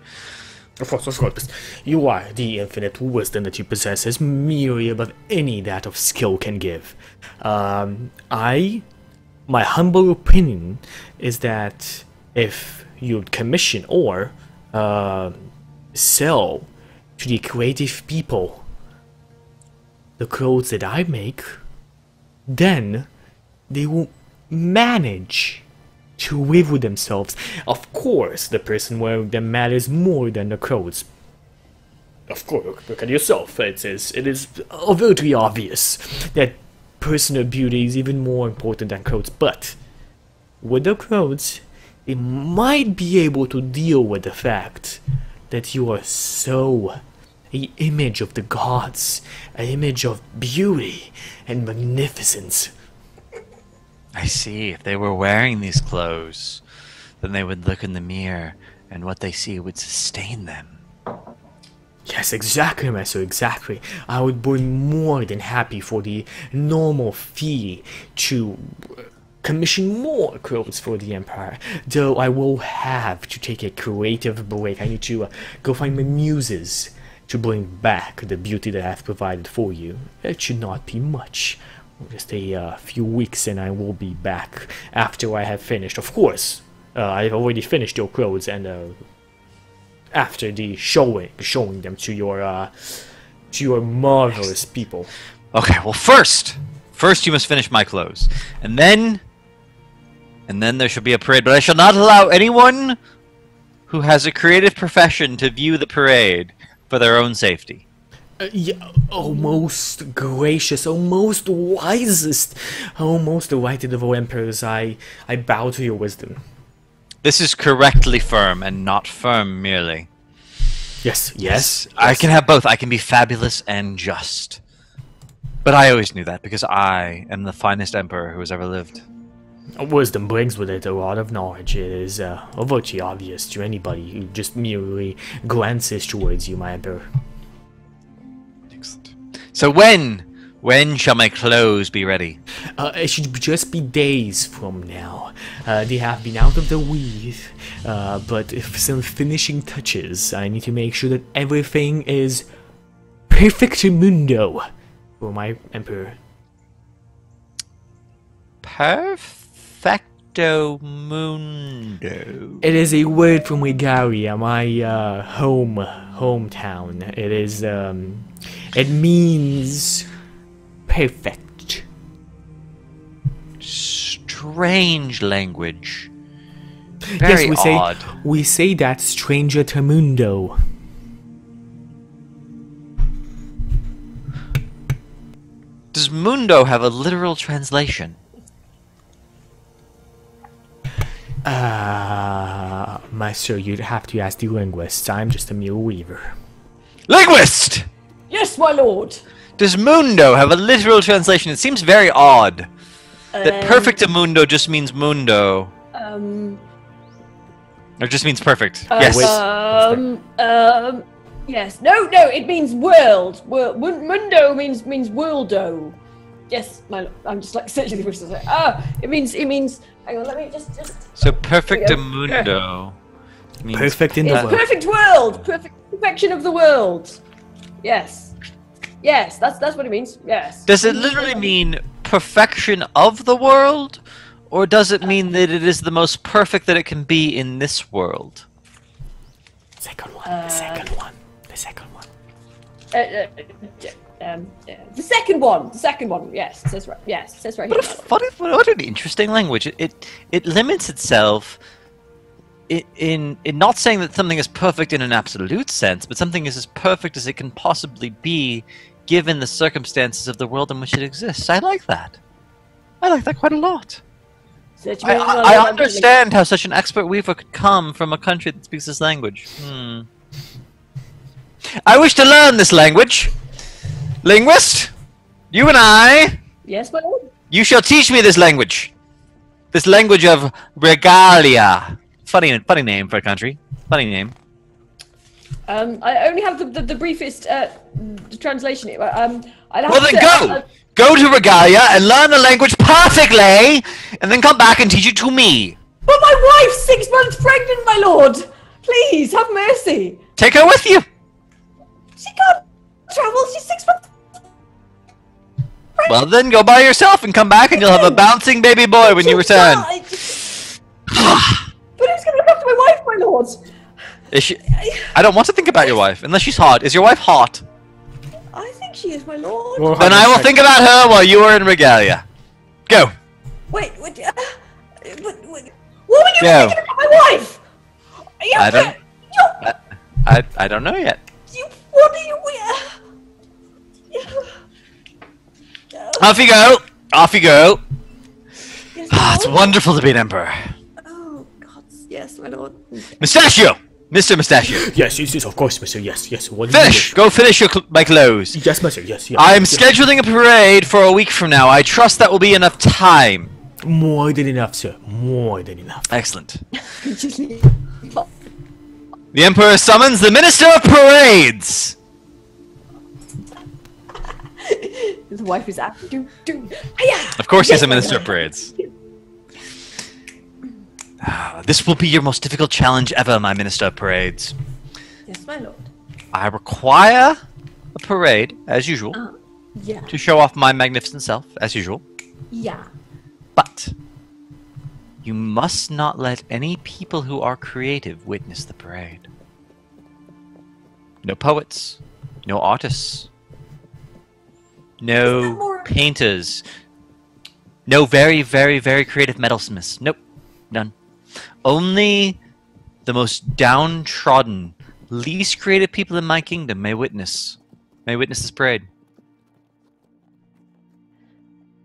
Of course. You are the infinite wisdom that you possess is merely above any that of skill can give. My humble opinion is that if you'd commission or sell to the creative people the clothes that I make, then they will manage to live with themselves. Of course, the person wearing them matters more than the clothes. Of course, look at yourself. It is overtly obvious that personal beauty is even more important than clothes. But with the clothes, they might be able to deal with the fact that you are so an image of the gods, an image of beauty and magnificence. I see. If they were wearing these clothes, then they would look in the mirror and what they see would sustain them. Yes, exactly, Master, exactly. I would be more than happy for the normal fee to commission more clothes for the Empire, though I will have to take a creative break. I need to go find my muses to bring back the beauty that I have provided for you. It should not be much. Just a few weeks and I will be back after I have finished. Of course, I've already finished your clothes and after the showing them to your marvelous people. Okay, well first you must finish my clothes, and then there shall be a parade. But I shall not allow anyone who has a creative profession to view the parade for their own safety. Yeah, oh, most gracious, oh, most wisest, oh, most delighted of all emperors, I bow to your wisdom. This is correctly firm, and not firm merely. Yes. I can have both. I can be fabulous and just. But I always knew that, because I am the finest emperor who has ever lived. Wisdom brings with it a lot of knowledge. It is virtually obvious to anybody who just merely glances towards you, my emperor. Excellent. So when shall my clothes be ready? It should just be days from now. They have been out of the weave, but if some finishing touches, I need to make sure that everything is perfectamundo for my emperor. Perfecto mundo. It is a word from Regalia, my hometown. It is it means perfect. Strange language. Very yes, we say that stranger to mundo. Does mundo have a literal translation? Master, you'd have to ask the linguists. I'm just a mere weaver. Linguist! Yes, my lord. Does mundo have a literal translation? It seems very odd. That perfectamundo just means mundo. Or just means perfect. Yes. Yes. No, it means world. Mundo means worldo. Yes, my lord. I'm just like searching the words to say. It means. Hang on, let me just. So perfectamundo means perfect in the It's world. perfect world. Perfection of the world. Yes, that's what it means. Yes. Does it literally mean perfection of the world, or does it mean that it is the most perfect that it can be in this world? Second one. The second one. The second one. Yes, it says right. Yes, it says right here. What an interesting language. It limits itself in not saying that something is perfect in an absolute sense, but something is as perfect as it can possibly be given the circumstances of the world in which it exists. I like that. I like that quite a lot. I understand how such an expert weaver could come from a country that speaks this language. I wish to learn this language. Linguist, you and I. Yes, my lord. You shall teach me this language. This language of regalia. Funny name for a country. Funny name. I only have the briefest translation. Well then go! Go to Regalia and learn the language perfectly, and then come back and teach it to me. But my wife's 6 months pregnant, my lord! Please, have mercy. Take her with you. She can't travel, she's 6 months pregnant. Well then, go by yourself and come back and you'll have a bouncing baby boy when you return. But who's going to look after my wife, my lord? Is she? I don't want to think about your wife, unless she's hot. Is your wife hot? I think she is, my lord. Then I will think about her while you are in Regalia. Go. Wait, what were you thinking about my wife? I don't know yet. What are you... Off you go. Off you go. Yes, It's wonderful to be an emperor. Oh, God. Yes, my lord. Mustachio! Mr. Mustachio. Yes, of course, Monsieur. Yes. What Finish! Go finish my clothes. Yes, Monsieur. Yes. I'm scheduling a parade for a week from now. I trust that will be enough time. More than enough, sir. More than enough. Excellent. The Emperor summons the Minister of Parades. The wife is out. Hiya! Of course, he's Yes, a my minister of lord. parades. This will be your most difficult challenge ever, my minister of parades. Yes, my lord. I require a parade, as usual, Yeah. to show off my magnificent self, as usual. Yeah. But you must not let any people who are creative witness the parade. No poets, no artists, no more- painters, no very, very, very creative metalsmiths. Nope, none. Only the most downtrodden, least creative people in my kingdom may witness this parade.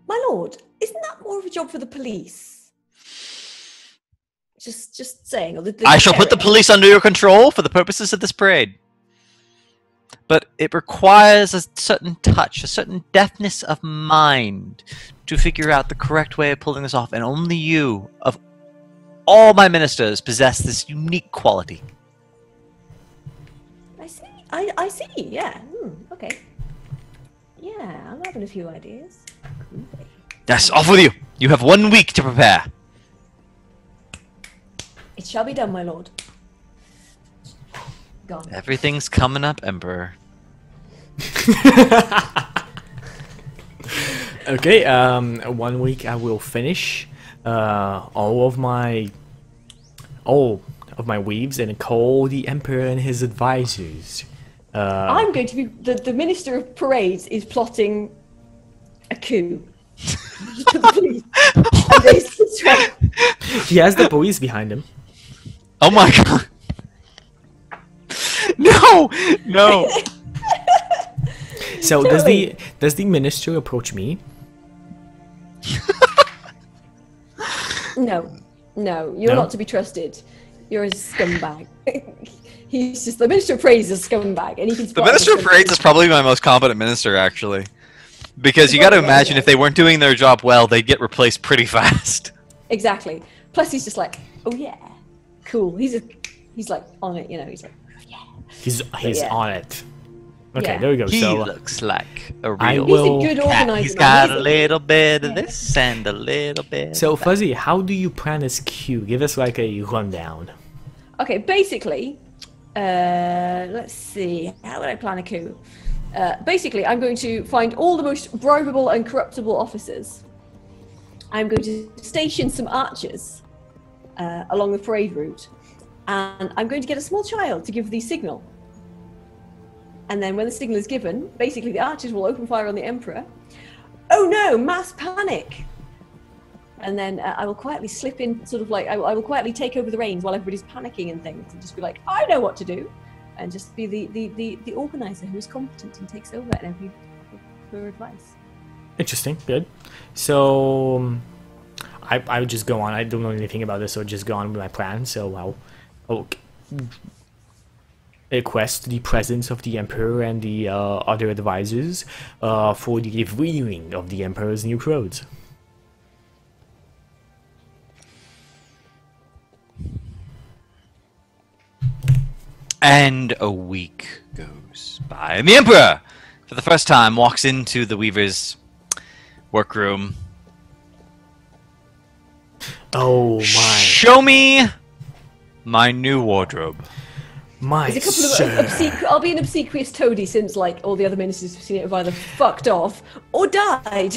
My lord, isn't that more of a job for the police? Just saying. Or the I shall put the sheriff. police under your control for the purposes of this parade. But it requires a certain touch, a certain deftness of mind to figure out the correct way of pulling this off, and only you, of all my ministers, possess this unique quality. I see. I see. Yeah. Okay. Yeah, I'm having a few ideas. Groovy. Yes, off with you! You have 1 week to prepare. It shall be done, my lord. Gone. Everything's coming up, Emperor. Okay, 1 week I will finish all of my weaves and call the Emperor and his advisors. I'm going to be the Minister of Parades is plotting a coup. Please. And raise the threat. He has the police behind him. Oh my god! No! No! So does the minister approach me? No, you're No? not to be trusted. You're a scumbag. He's just the Minister of Parades is a scumbag, and he can. The Minister of Parades is probably my most competent minister, actually. Because you gotta imagine if they weren't doing their job well, they'd get replaced pretty fast. Exactly. Plus, he's just like, oh yeah, cool. He's like on it, you know. He's like, yeah. He's yeah. on it. Okay, Yeah. there we go. He So looks like a I real will- He's a good cat. organizer. He's got man. a little bit of this and a little bit so of that. Fuzzy, how do you plan this queue? Give us like a rundown. Okay, basically, let's see. How would I plan a coup? Basically, I'm going to find all the most bribable and corruptible officers. I'm going to station some archers along the parade route, and I'm going to get a small child to give the signal. And then when the signal is given, basically the archers will open fire on the Emperor. Oh no, mass panic! And then I will quietly slip in, sort of like, I will quietly take over the reins while everybody's panicking and things, and just be like, I know what to do! And just be the organizer who is competent and takes over and every for advice. Interesting, good. So I would just go on. I don't know anything about this, so I'll just go on with my plan. So I'll request the presence of the Emperor and the other advisors for the viewing of the Emperor's new clothes. And a week goes by, and the Emperor, for the first time, walks into the Weaver's workroom. Oh my! Show me my new wardrobe. My There's a couple sir. of I'll be an obsequious toady since like all the other ministers who've seen it have either fucked off or died.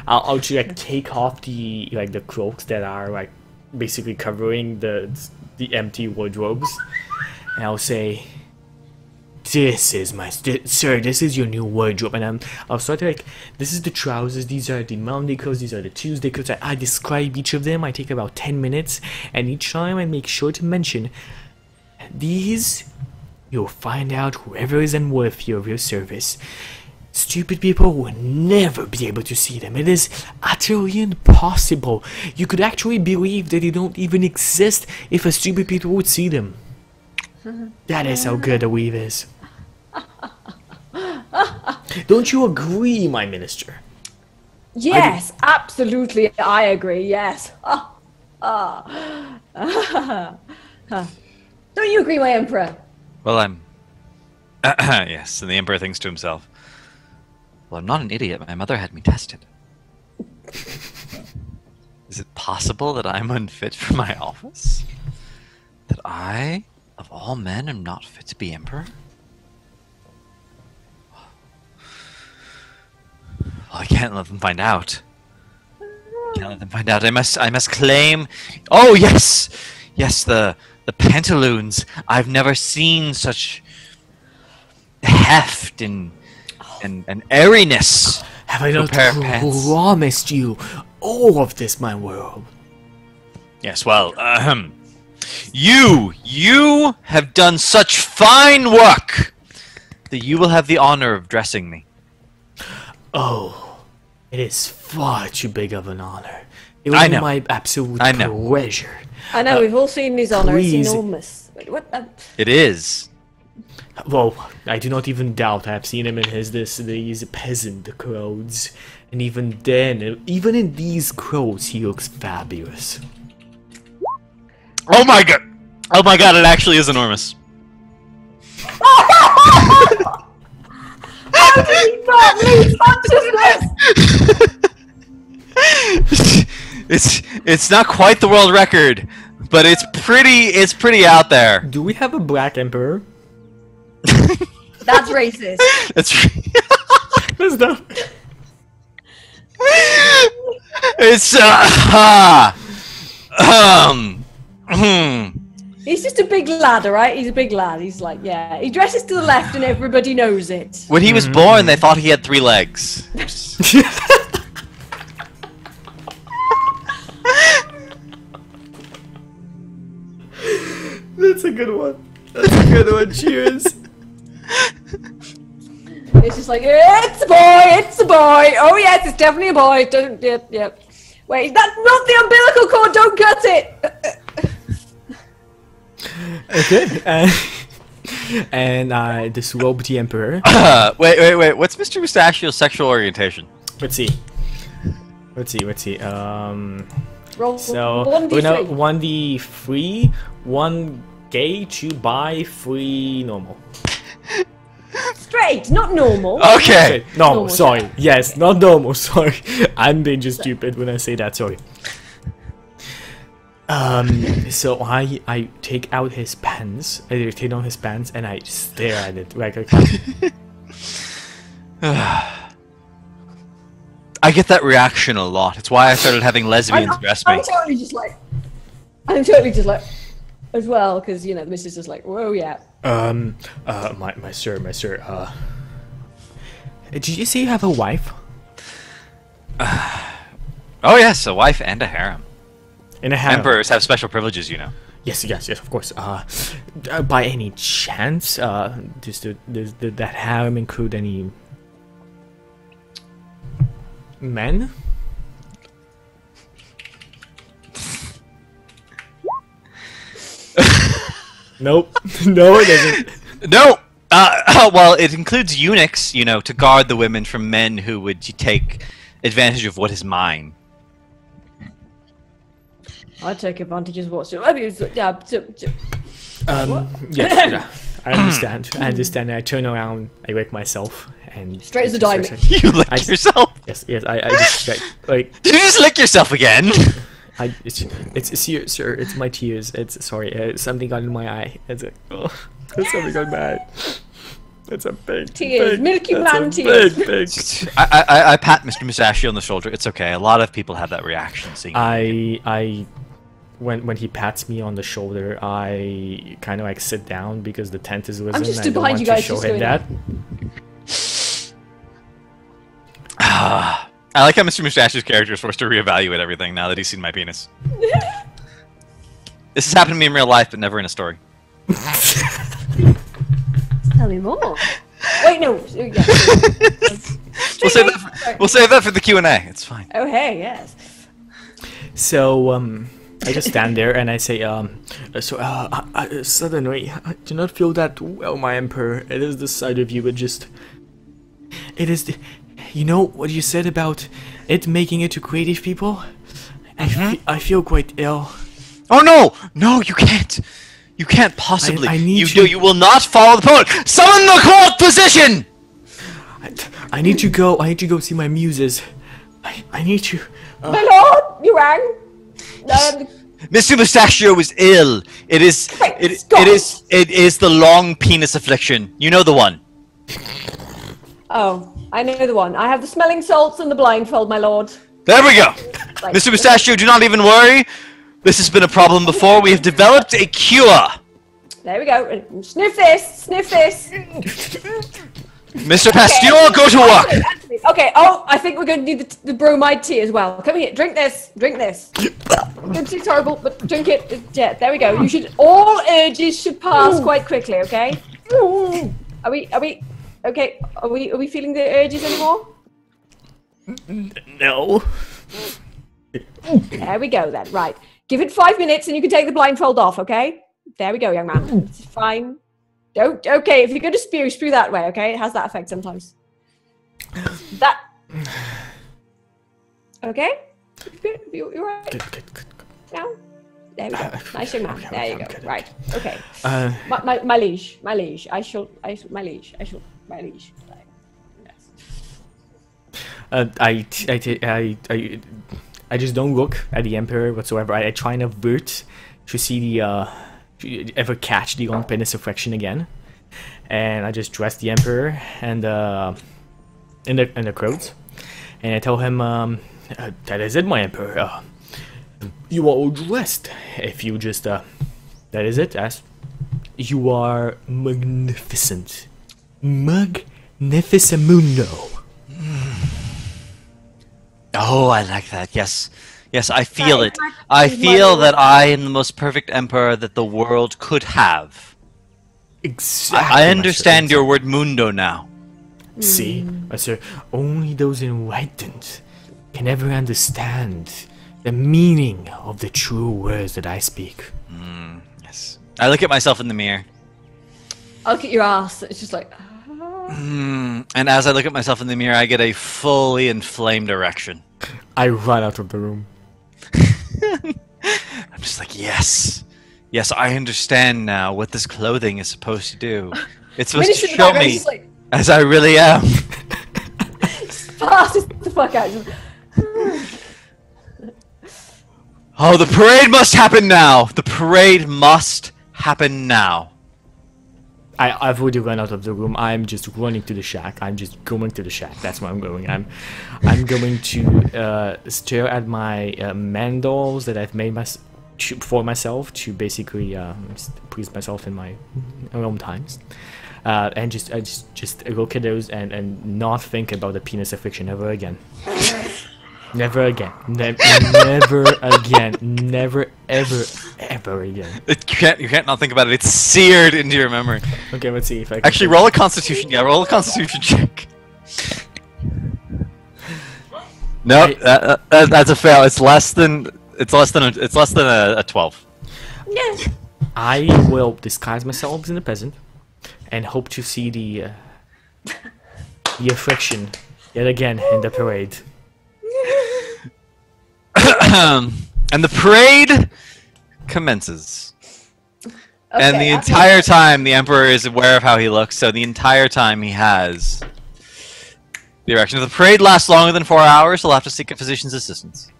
I'll just like take off the the cloaks that are like basically covering the empty wardrobes, and I'll say, "This is my sir. This is your new wardrobe." And I'll start like, "This is the trousers. These are the Monday clothes. These are the Tuesday clothes." I describe each of them. I take about 10 minutes, and each time I make sure to mention these. You'll find out whoever is unworthy of your service. Stupid people will never be able to see them. It is utterly impossible. You could actually believe that they don't even exist if a stupid people would see them. That is how good a weave is. Don't you agree, my minister? Yes, absolutely, I agree. Yes. Don't you agree, my emperor? Well, I'm... yes, and the Emperor thinks to himself, Well, I'm not an idiot. My mother had me tested. Is it possible that I'm unfit for my office? That I, of all men, am not fit to be emperor? Well, I can't let them find out. Can't let them find out. I must claim. Oh yes, yes. The pantaloons. I've never seen such heft and airiness. Have I not pair of pants. promised you all of this, my world? Yes. Well, you have done such fine work that you will have the honor of dressing me. Oh, it is far too big of an honor. It would I be know. my absolute I know. pleasure. I know, we've all seen his honour. It's please. enormous. Wait, what? It is. Well, I do not even doubt I have seen him in these peasant clothes, and even then, even in these clothes, he looks fabulous. Oh my god! Oh my god! It actually is enormous. How did he not lose consciousness? It's not quite the world record, but it's pretty out there. Do we have a black emperor? That's racist. That's That's not. it's He's just a big lad, alright? He's a big lad. He's like, yeah. He dresses to the left and everybody knows it. When he was born, they thought he had 3 legs. That's a good one. That's a good one. Cheers. It's just like, it's a boy, it's a boy. Oh yes, it's definitely a boy. Don't, yep. Wait, that's not the umbilical cord. Don't cut it. Okay. And this robed the emperor. Wait. What's Mr. Mustachio's sexual orientation? Let's see. Roll So 1d3. we're now 1d3, 1 gay, 2 bi, 3 normal. Straight, not normal. Okay. Normal, Normal, sorry. Yes, not normal, sorry. I'm being just stupid when I say that, sorry. So I take out his pants, I take down his pants, and I stare at it like a I get that reaction a lot. It's why I started having lesbians dress me. I'm totally just like, as well, because you know, the missus is like, whoa, yeah. my sir, did you say you have a wife? Oh yes, a wife and a harem. In a harem? Emperors have special privileges, you know. Yes, of course. By any chance, does that harem include any men? Nope. No, it doesn't. No. Well, it includes eunuchs, you know, to guard the women from men who would take advantage of what is mine. I take advantage of what's I mean, yeah. Yes, I understand. I understand. I turn around, I lick myself, and Straight as a diamond. You lick yourself. Yes, I just like. Did you just lick yourself again? It's here, sir. It's my tears. It's sorry. Something got in my eye. It's like, oh, there's something got in my eye. It's a big Tears, big, Milky that's Man a tears. Big. I pat Mr. Mustachio on the shoulder. It's okay. A lot of people have that reaction. Seeing When he pats me on the shoulder, I kind of like sit down because the tent is risen. I'm just I stood don't behind want you guys, to show just him going that. I like how Mr. Mustachio's character is forced to reevaluate everything now that he's seen my penis. This has happened to me in real life, but never in a story. Tell me more. Wait, no. Yeah. We'll save that for the Q&A. It's fine. Oh, hey, yes. So I just stand there and I say, suddenly I do not feel that well, my emperor. It is the sight of you. It is the, you know what you said about it making it to creative people? I feel quite ill. Oh no, you can't. You can't possibly. I need you will not follow the poet. Summon the court physician. I need to go. I need to go see my muses. I need to. My lord, you rang. Mr. Mustachio is ill. It is the long penis affliction. You know the one. Oh, I know the one. I have the smelling salts and the blindfold, my lord. There we go. Right. Mr. Mustachio, do not even worry. This has been a problem before. We have developed a cure. There we go. Sniff this. Sniff this. Mr. Pasteur, go to work. Okay. Oh, I think we're going to need the bromide tea as well. Come here. Drink this. Drink this. It's horrible, but drink it. Yeah, there we go. You should. All urges should pass quite quickly. Okay. Are we? Okay. Are we feeling the urges anymore? No. There we go then. Right. Give it 5 minutes, and you can take the blindfold off. Okay. There we go, young man. It's fine. Don't. Okay. If you're going to spew that way. Okay. It has that effect sometimes. That. Okay. You're right. Good. Now. There we go. Nice young man. There you go. Right. Okay. My liege. My liege. I just don't look at the Emperor whatsoever. I try and avert to see the ever catch the long penis affliction again, and I just dress the Emperor and in the clothes, and I tell him that is it, my Emperor. You are all dressed. If you just that is it. As you are magnificent, magnificemundo. Oh, I like that. Yes. Yes, I feel it. I feel that I am the most perfect emperor that the world could have. Exactly. I understand your word mundo now. See, sir, only those enlightened can ever understand the meaning of the true words that I speak. Yes. I look at myself in the mirror. I look at your ass. It's just like. And as I look at myself in the mirror, I get a fully inflamed erection. I run out of the room. I'm just like, yes. Yes, I understand now what this clothing is supposed to do. It's supposed to show me as I really am. Pass the fuck out. Oh, the parade must happen now. The parade must happen now. I've already run out of the room. I'm just running to the shack. I'm just going to the shack. That's where I'm going. I'm going to stare at my mandals that I've made for myself to basically please myself in my own times, and just look at those and not think about the penis affliction ever again. Never again. Never again. Never ever again. You can't not think about it. It's seared into your memory. Okay, let's see if I can actually roll a Constitution. Yeah, roll a Constitution check. No, that's a fail. It's less than a 12. Yes. I will disguise myself as a peasant and hope to see the affliction yet again in the parade. And the parade commences. Okay, and the entire time the Emperor is aware of how he looks, so the entire time he has the erection. If the parade lasts longer than 4 hours, he'll have to seek a physician's assistance.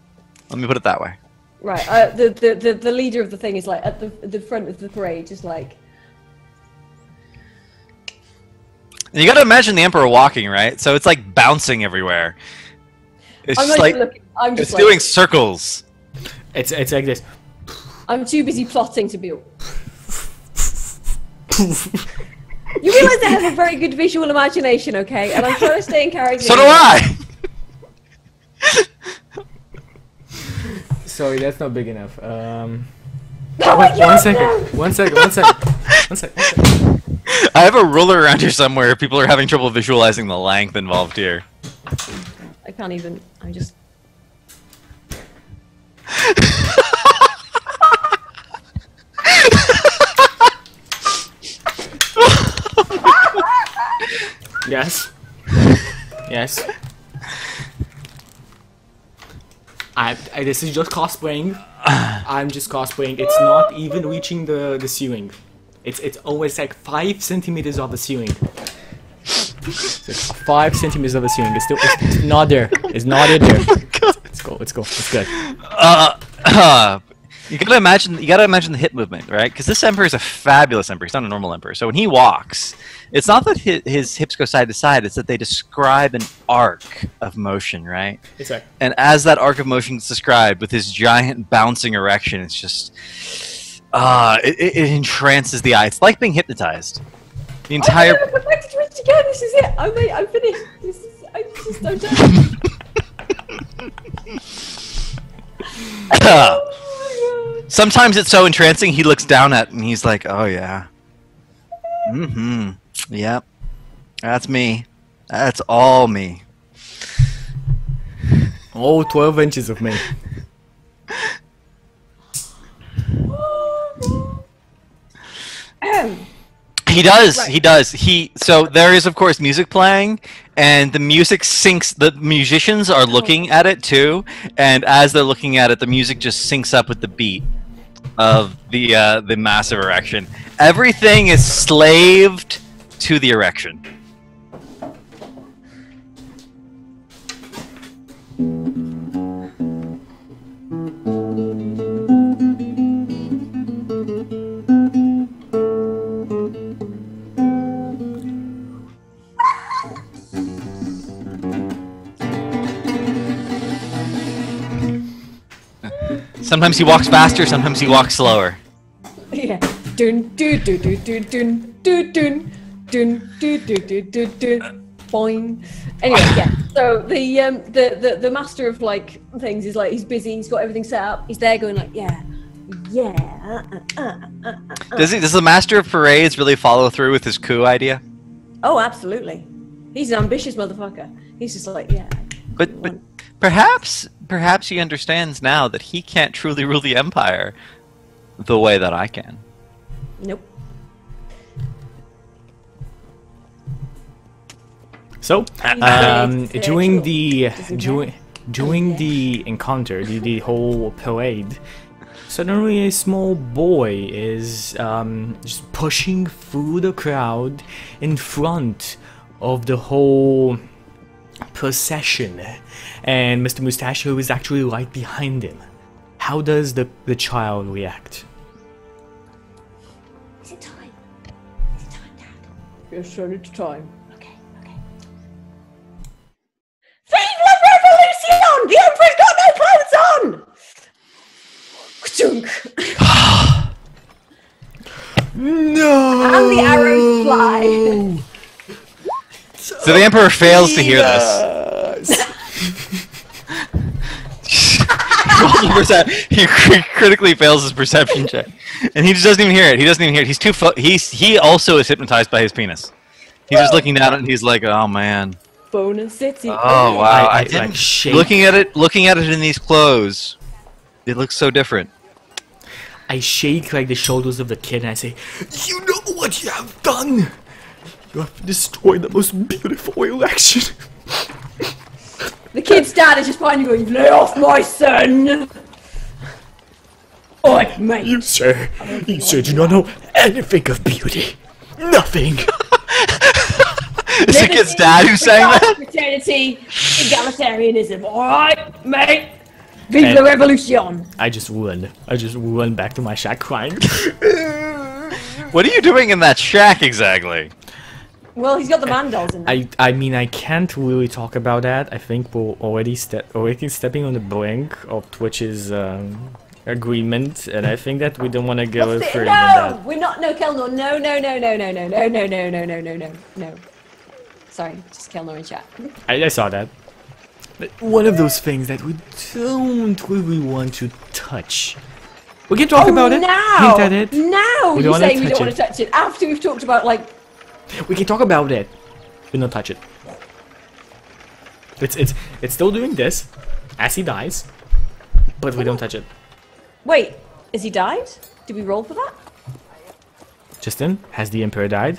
Let me put it that way. Right. The leader of the thing is like at the front of the parade, just like. And you gotta imagine the Emperor walking, right? So it's like bouncing everywhere. It's I'm just not like even looking. I'm just it's like, doing circles. It's like this. I'm too busy plotting to be. You realise I have a very good visual imagination, okay? And I'm trying to stay in character. So do I. Sorry, that's not big enough. Oh my God, One second. I have a ruler around here somewhere. If people are having trouble visualizing the length involved here. I can't even. I'm just. Yes. Yes. This is just cosplaying. I'm just cosplaying. It's not even reaching the ceiling. It's always like 5 centimeters off the ceiling. It's like 5 centimeters of the ceiling. It's not there. It's not in there. Let's go. Let's go. It's good. You gotta imagine the hip movement, right? Because this emperor is a fabulous emperor. He's not a normal emperor. So when he walks, it's not that his hips go side to side. It's that they describe an arc of motion, right? Exactly. And as that arc of motion is described with his giant bouncing erection, it's just it entrances the eye. It's like being hypnotized. The entire. Oh, I'd like to twitch again. This is it. I'm finished. I'm done. Sometimes it's so entrancing he looks down at it and he's like, oh yeah. Yep. That's me. That's all me. All 12 inches of me. He does. Right. He does. So there is of course music playing, and the music syncs. The musicians are looking at it too, and as they're looking at it, the music just syncs up with the beat of the massive erection. Everything is slaved to the erection. Sometimes he walks faster, sometimes he walks slower. Yeah. Dun dun dun dun dun dun dun dun dun dun dun dun dun. Boing. Anyway, yeah. So the master of like things is like he's busy. He's got everything set up. He's there going like yeah. Does the master of parades really follow through with his coup idea? Oh, absolutely. He's an ambitious motherfucker. He's just like yeah. But perhaps he understands now that he can't truly rule the empire the way that I can. Nope. So, during the encounter, the whole parade, suddenly a small boy is just pushing through the crowd in front of the whole procession, and Mr. Mustachio is actually right behind him. How does the child react? Is it time? Is it time, Dad? Yes, sir, it's time. Okay. Vive la Revolution! The Emperor's got no clothes on! No! And the arrows fly. So the emperor fails to hear this. He critically fails his perception check, and he just doesn't even hear it. He's too. He also is hypnotized by his penis. He's just looking down at it, and he's like, "Oh man." Bonus City. Oh wow! I didn't like shake. looking at it in these clothes. It looks so different. I shake like the shoulders of the kid, and I say, "You know what you have done? You have destroyed the most beautiful election." The kid's dad is just behind you going, lay off my son! Oi, mate! You sir do not know anything of beauty. Nothing. Is the kid's dad who's saying that? Fraternity, egalitarianism, alright, mate? Vive la Revolution! I just run back to my shack crying. What are you doing in that shack exactly? Well, he's got the man dolls in there. I mean, I can't really talk about that. I think we're already stepping on the brink of Twitch's agreement, and I think that we don't want to go further than that. We're not. No, Kelnor. No. Sorry, just Kelnor in chat. I saw that. But one of those things that we don't really want to touch. We can talk about it. Now, hint at it. Now We you're don't wanna saying we touch don't want it. to touch it after we've talked about like. We can talk about it. We don't touch it. It's still doing this as he dies, but we don't touch it. Wait, has he died? Did we roll for that? Justin, has the Emperor died?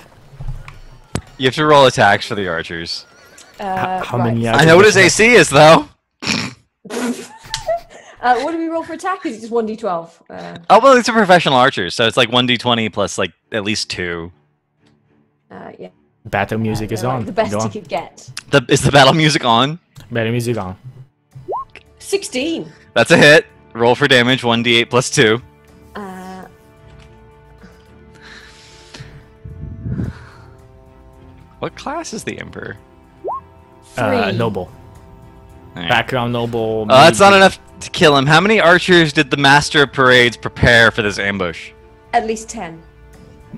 You have to roll attacks for the archers. How many? I know what his AC is though. What do we roll for attack? Is it just 1d12? Oh well, it's a professional archer, so it's like 1d20 plus like at least 2. Yeah. Battle music is Like on. the best Go he on. could get. Is the battle music on? Battle music on. 16. That's a hit. Roll for damage, 1d8 plus 2. What class is the Emperor? 3. Noble. Alright. Background noble. That's not enough to kill him. How many archers did the Master of Parades prepare for this ambush? At least 10.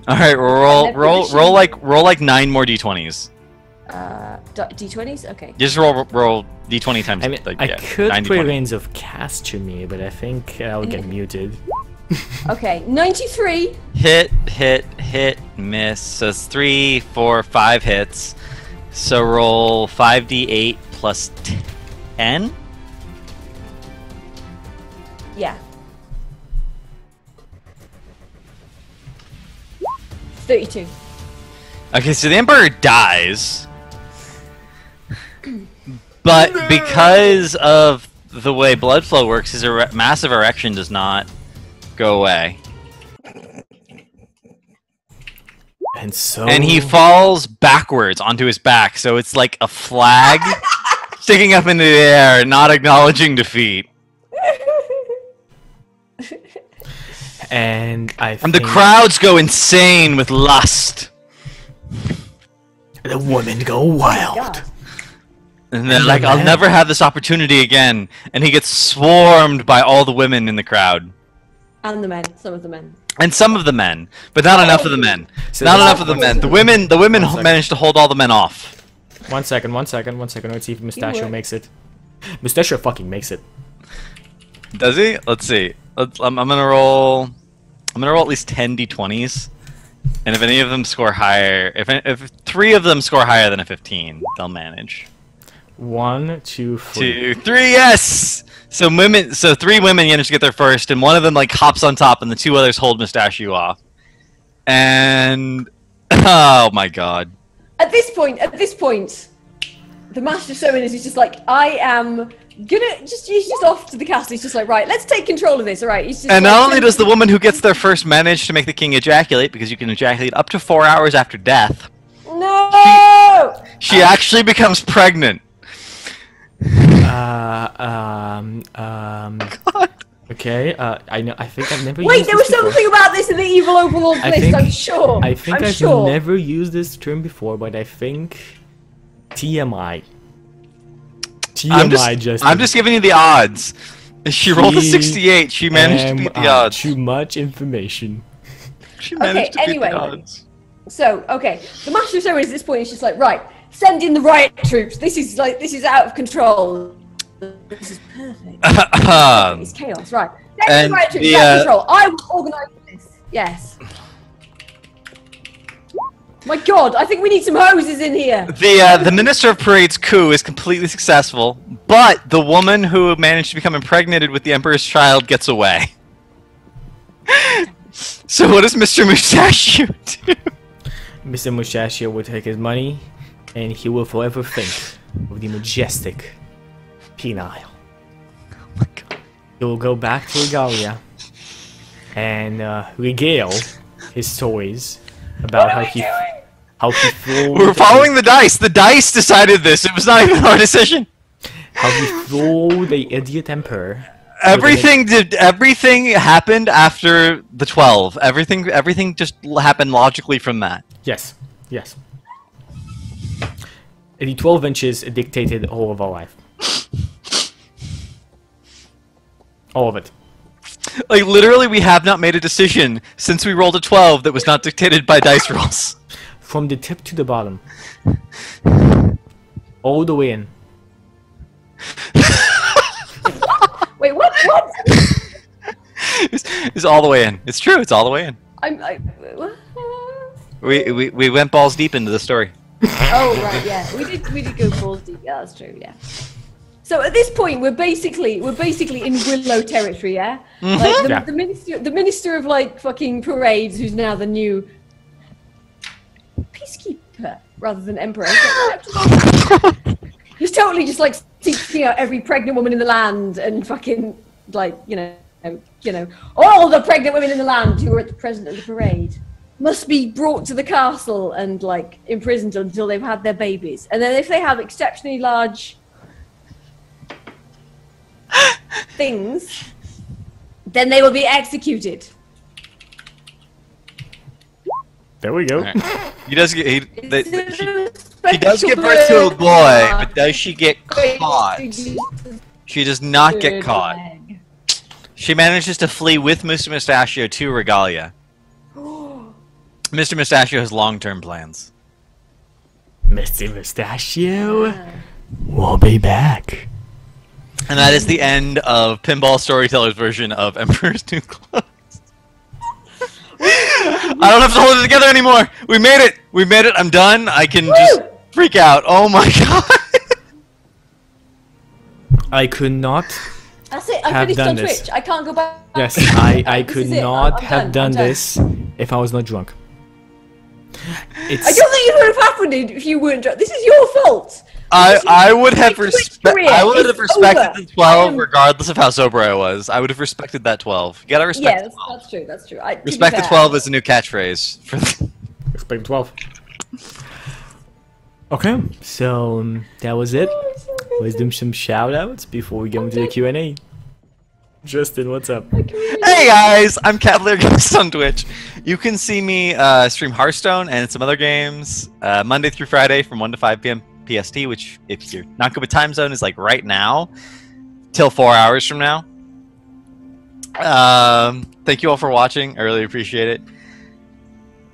Alright, roll like 9 more d20s. D20s? Okay. Just roll d20 times. I mean, like, I yeah, could 9 play d20. Reigns of Castamere, but I think I'll get muted. Okay, 93. Hit, miss. So it's 3, 4, 5 hits. So roll 5d8 plus 10. Yeah. 32. Okay, so the Emperor dies. But because of the way blood flow works, his massive erection does not go away. And so. And he falls backwards onto his back, so it's like a flag sticking up into the air, not acknowledging defeat. And the crowds go insane with lust. The women go wild. God. And they're like, I'll never have this opportunity again. And he gets swarmed by all the women in the crowd. And the men. Some of the men. And some of the men, but not enough of the men. So Not this- enough of the men. The women managed to hold all the men off. 1 second. Let's see if Mustachio work. makes it. Mustachio fucking makes it. Does he? Let's see. I'm gonna roll. I'm gonna roll at least 10 d20s, and if any of them score higher, if 3 of them score higher than a 15, they'll manage. 1, 2, 3. 2, 3, yes. So 3 women manage to get there first, and one of them like hops on top, and the 2 others hold Mustachio off. And oh my god! At this point, the Master of Ceremonies is just like, I am gonna he's just off to the castle. He's just like, right, let's take control of this. All right. He's just And like, not only does the woman who gets there first manage to make the king ejaculate, because you can ejaculate up to 4 hours after death, no. she actually becomes pregnant. Okay. I know. I think I've never. Wait, used there this was before. something about this in the Evil Overlord I list. think- I'm sure. I think I'm I've sure. never used this term before, but I think TMI. TMI, I'm just giving you the odds. She rolled a 68. She managed to beat the odds. Too much information. She managed to anyway. beat the odds. So, okay, the Master of Ceremonies at this point is just like, right, send in the riot troops. This is out of control. This is perfect. It's chaos, right? Send in And the riot troops. the, It's out of control. I will organise this. Yes. My God, I think we need some hoses in here. The Minister of Parade's coup is completely successful, but the woman who managed to become impregnated with the Emperor's child gets away. So what does Mr. Mustachio do? Mr. Mustachio will take his money, and he will forever think of the majestic penile. Oh my god. He will go back to Regalia and regale his stories about how he flew. We're following the dice. The dice decided this. It was not even our decision. How he flew the idiot emperor. Everything happened after the 12. Everything just happened logically from that. Yes, yes. The 12 inches dictated all of our life. All of it. Like literally, we have not made a decision since we rolled a 12 that was not dictated by dice rolls. From the tip to the bottom. All the way in. Wait, what? What? It's all the way in. It's true. It's all the way in. What? We went balls deep into the story. Oh right, yeah, we did go balls deep. Yeah, that's true. Yeah. So at this point, we're basically in Willow territory, yeah. Like Yeah. the minister of like fucking parades, who's now the new peacekeeper rather than emperor. He's totally just like seeking out every pregnant woman in the land and fucking like you know all the pregnant women in the land who are at the president of the parade. must be brought to the castle and like imprisoned until they've had their babies. And then if they have exceptionally large things, then they will be executed. There we go. Right. He does get he does Special give birth to a boy, bird. but does she get caught? She does not get Bird caught. leg. She manages to flee with Mr. Mustachio to Regalia. Mr. Mustachio has long-term plans. Mr. Mustachio will be back. And that is the end of Pinball Storytellers' version of Emperor's New Clothes. I don't have to hold it together anymore. We made it. We made it. I'm done. I can just freak out. Oh my god. I could not That's it. I'm have finished done on this. Twitch. I can't go back. Yes, I This could is it. not I'm have done done. I'm done. this if I was not drunk. I don't think it would have happened if you weren't drunk. This is your fault. I would have Twitch respected career is the over. 12 regardless of how sober I was. I would have respected that 12. You gotta respect Yeah, the 12. that's true. That's true. To be Respect the fair, 12 is a new catchphrase. For Expect 12. Okay, so that was it. Let's do some shout outs before we go into the Q&A. Justin, what's up? Hey guys, I'm Cavalier Ghost on Twitch. You can see me stream Hearthstone and some other games Monday through Friday from 1 to 5 p.m. PST, which if you're not good with time zone is like right now till 4 hours from now. Thank you all for watching. I really appreciate it.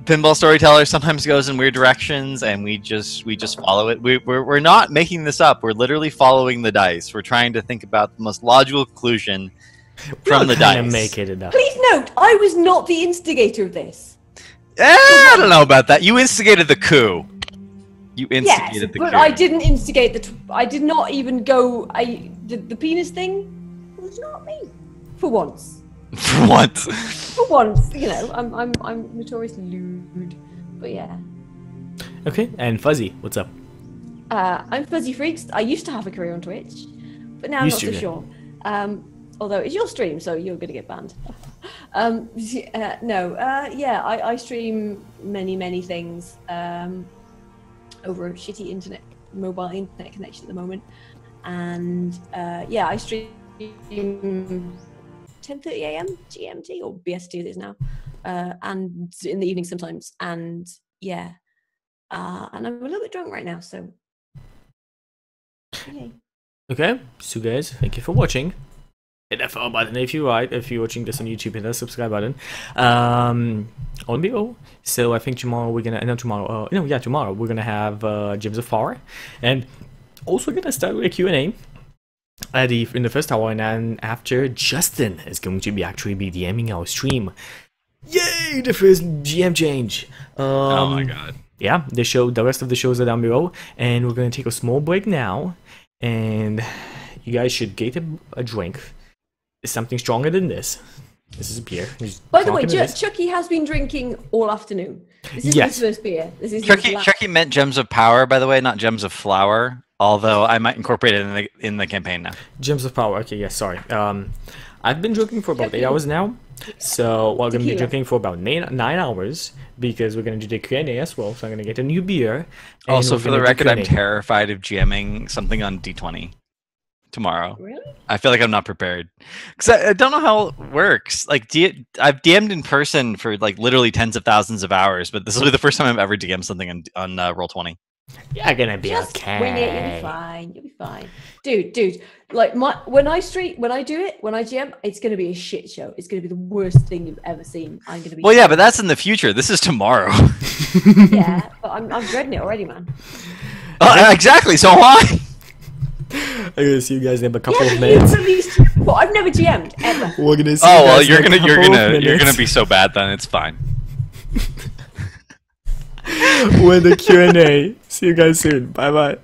Pinball Storyteller sometimes goes in weird directions, and we just follow it. We're not making this up. We're literally following the dice. We're trying to think about the most logical conclusion from the dice. Make it enough. Please note, I was not the instigator of this. I don't know about that. You instigated the coup. You instigated Yes, the but coup. I didn't instigate the. I did not even go. I did the penis thing. It was not me. For once. For what? For once, you know, I'm notoriously lewd, but yeah. Okay, and Fuzzy, what's up? I'm Fuzzy Freaks. I used to have a career on Twitch, but now I'm Used not to, so sure. Although it's your stream, so you're gonna get banned. I stream many things over a shitty mobile internet connection at the moment, and I stream 10:30 a.m. GMT or BST it is now, and in the evening sometimes, and and I'm a little bit drunk right now, so yay. Okay, so guys, thank you for watching. Hit that follow button if you're watching this on YouTube, hit that subscribe button. On below. So I think tomorrow we're gonna tomorrow we're gonna have Gems of Power, and also gonna start with a Q&A in the first hour, and then after Justin is going to be DMing our stream. Yay! The first GM change. Oh my god. Yeah, the rest of the shows are down below, and we're gonna take a small break now, and you guys should get a drink. It's something stronger than this. This is a beer. By the way, Chucky has been drinking all afternoon. This is his first beer. This is Chucky meant Gems of Power, by the way, not Gems of Flower. Although I might incorporate it in the campaign now. Gems of Power. Okay, yes, sorry. I've been drinking for about 8 hours now. So we're going to be drinking for about 9 hours because we're going to do the Q&A as well. So I'm going to get a new beer. Also, for the record, I'm terrified of GMing something on D20 tomorrow. Really? I feel like I'm not prepared because I don't know how it works. Like, I've DM'd in person for like literally tens of thousands of hours, but this will be the first time I've ever DM'd something on Roll20. You're gonna be Just okay. wing it, you'll be fine. You'll be fine, dude. Like when I GM, it's gonna be a shit show. It's gonna be the worst thing you've ever seen. I'm gonna be. Well, yeah, but that's in the future. This is tomorrow. Yeah, but I'm dreading it already, man. Exactly. So why? I'm gonna see you guys in a couple of You've minutes. released. Well, I've never GM'd ever. We're gonna see. Oh well, you guys you're in a gonna couple of be so bad then. It's fine. minutes with the Q&A. See you guys soon. Bye bye.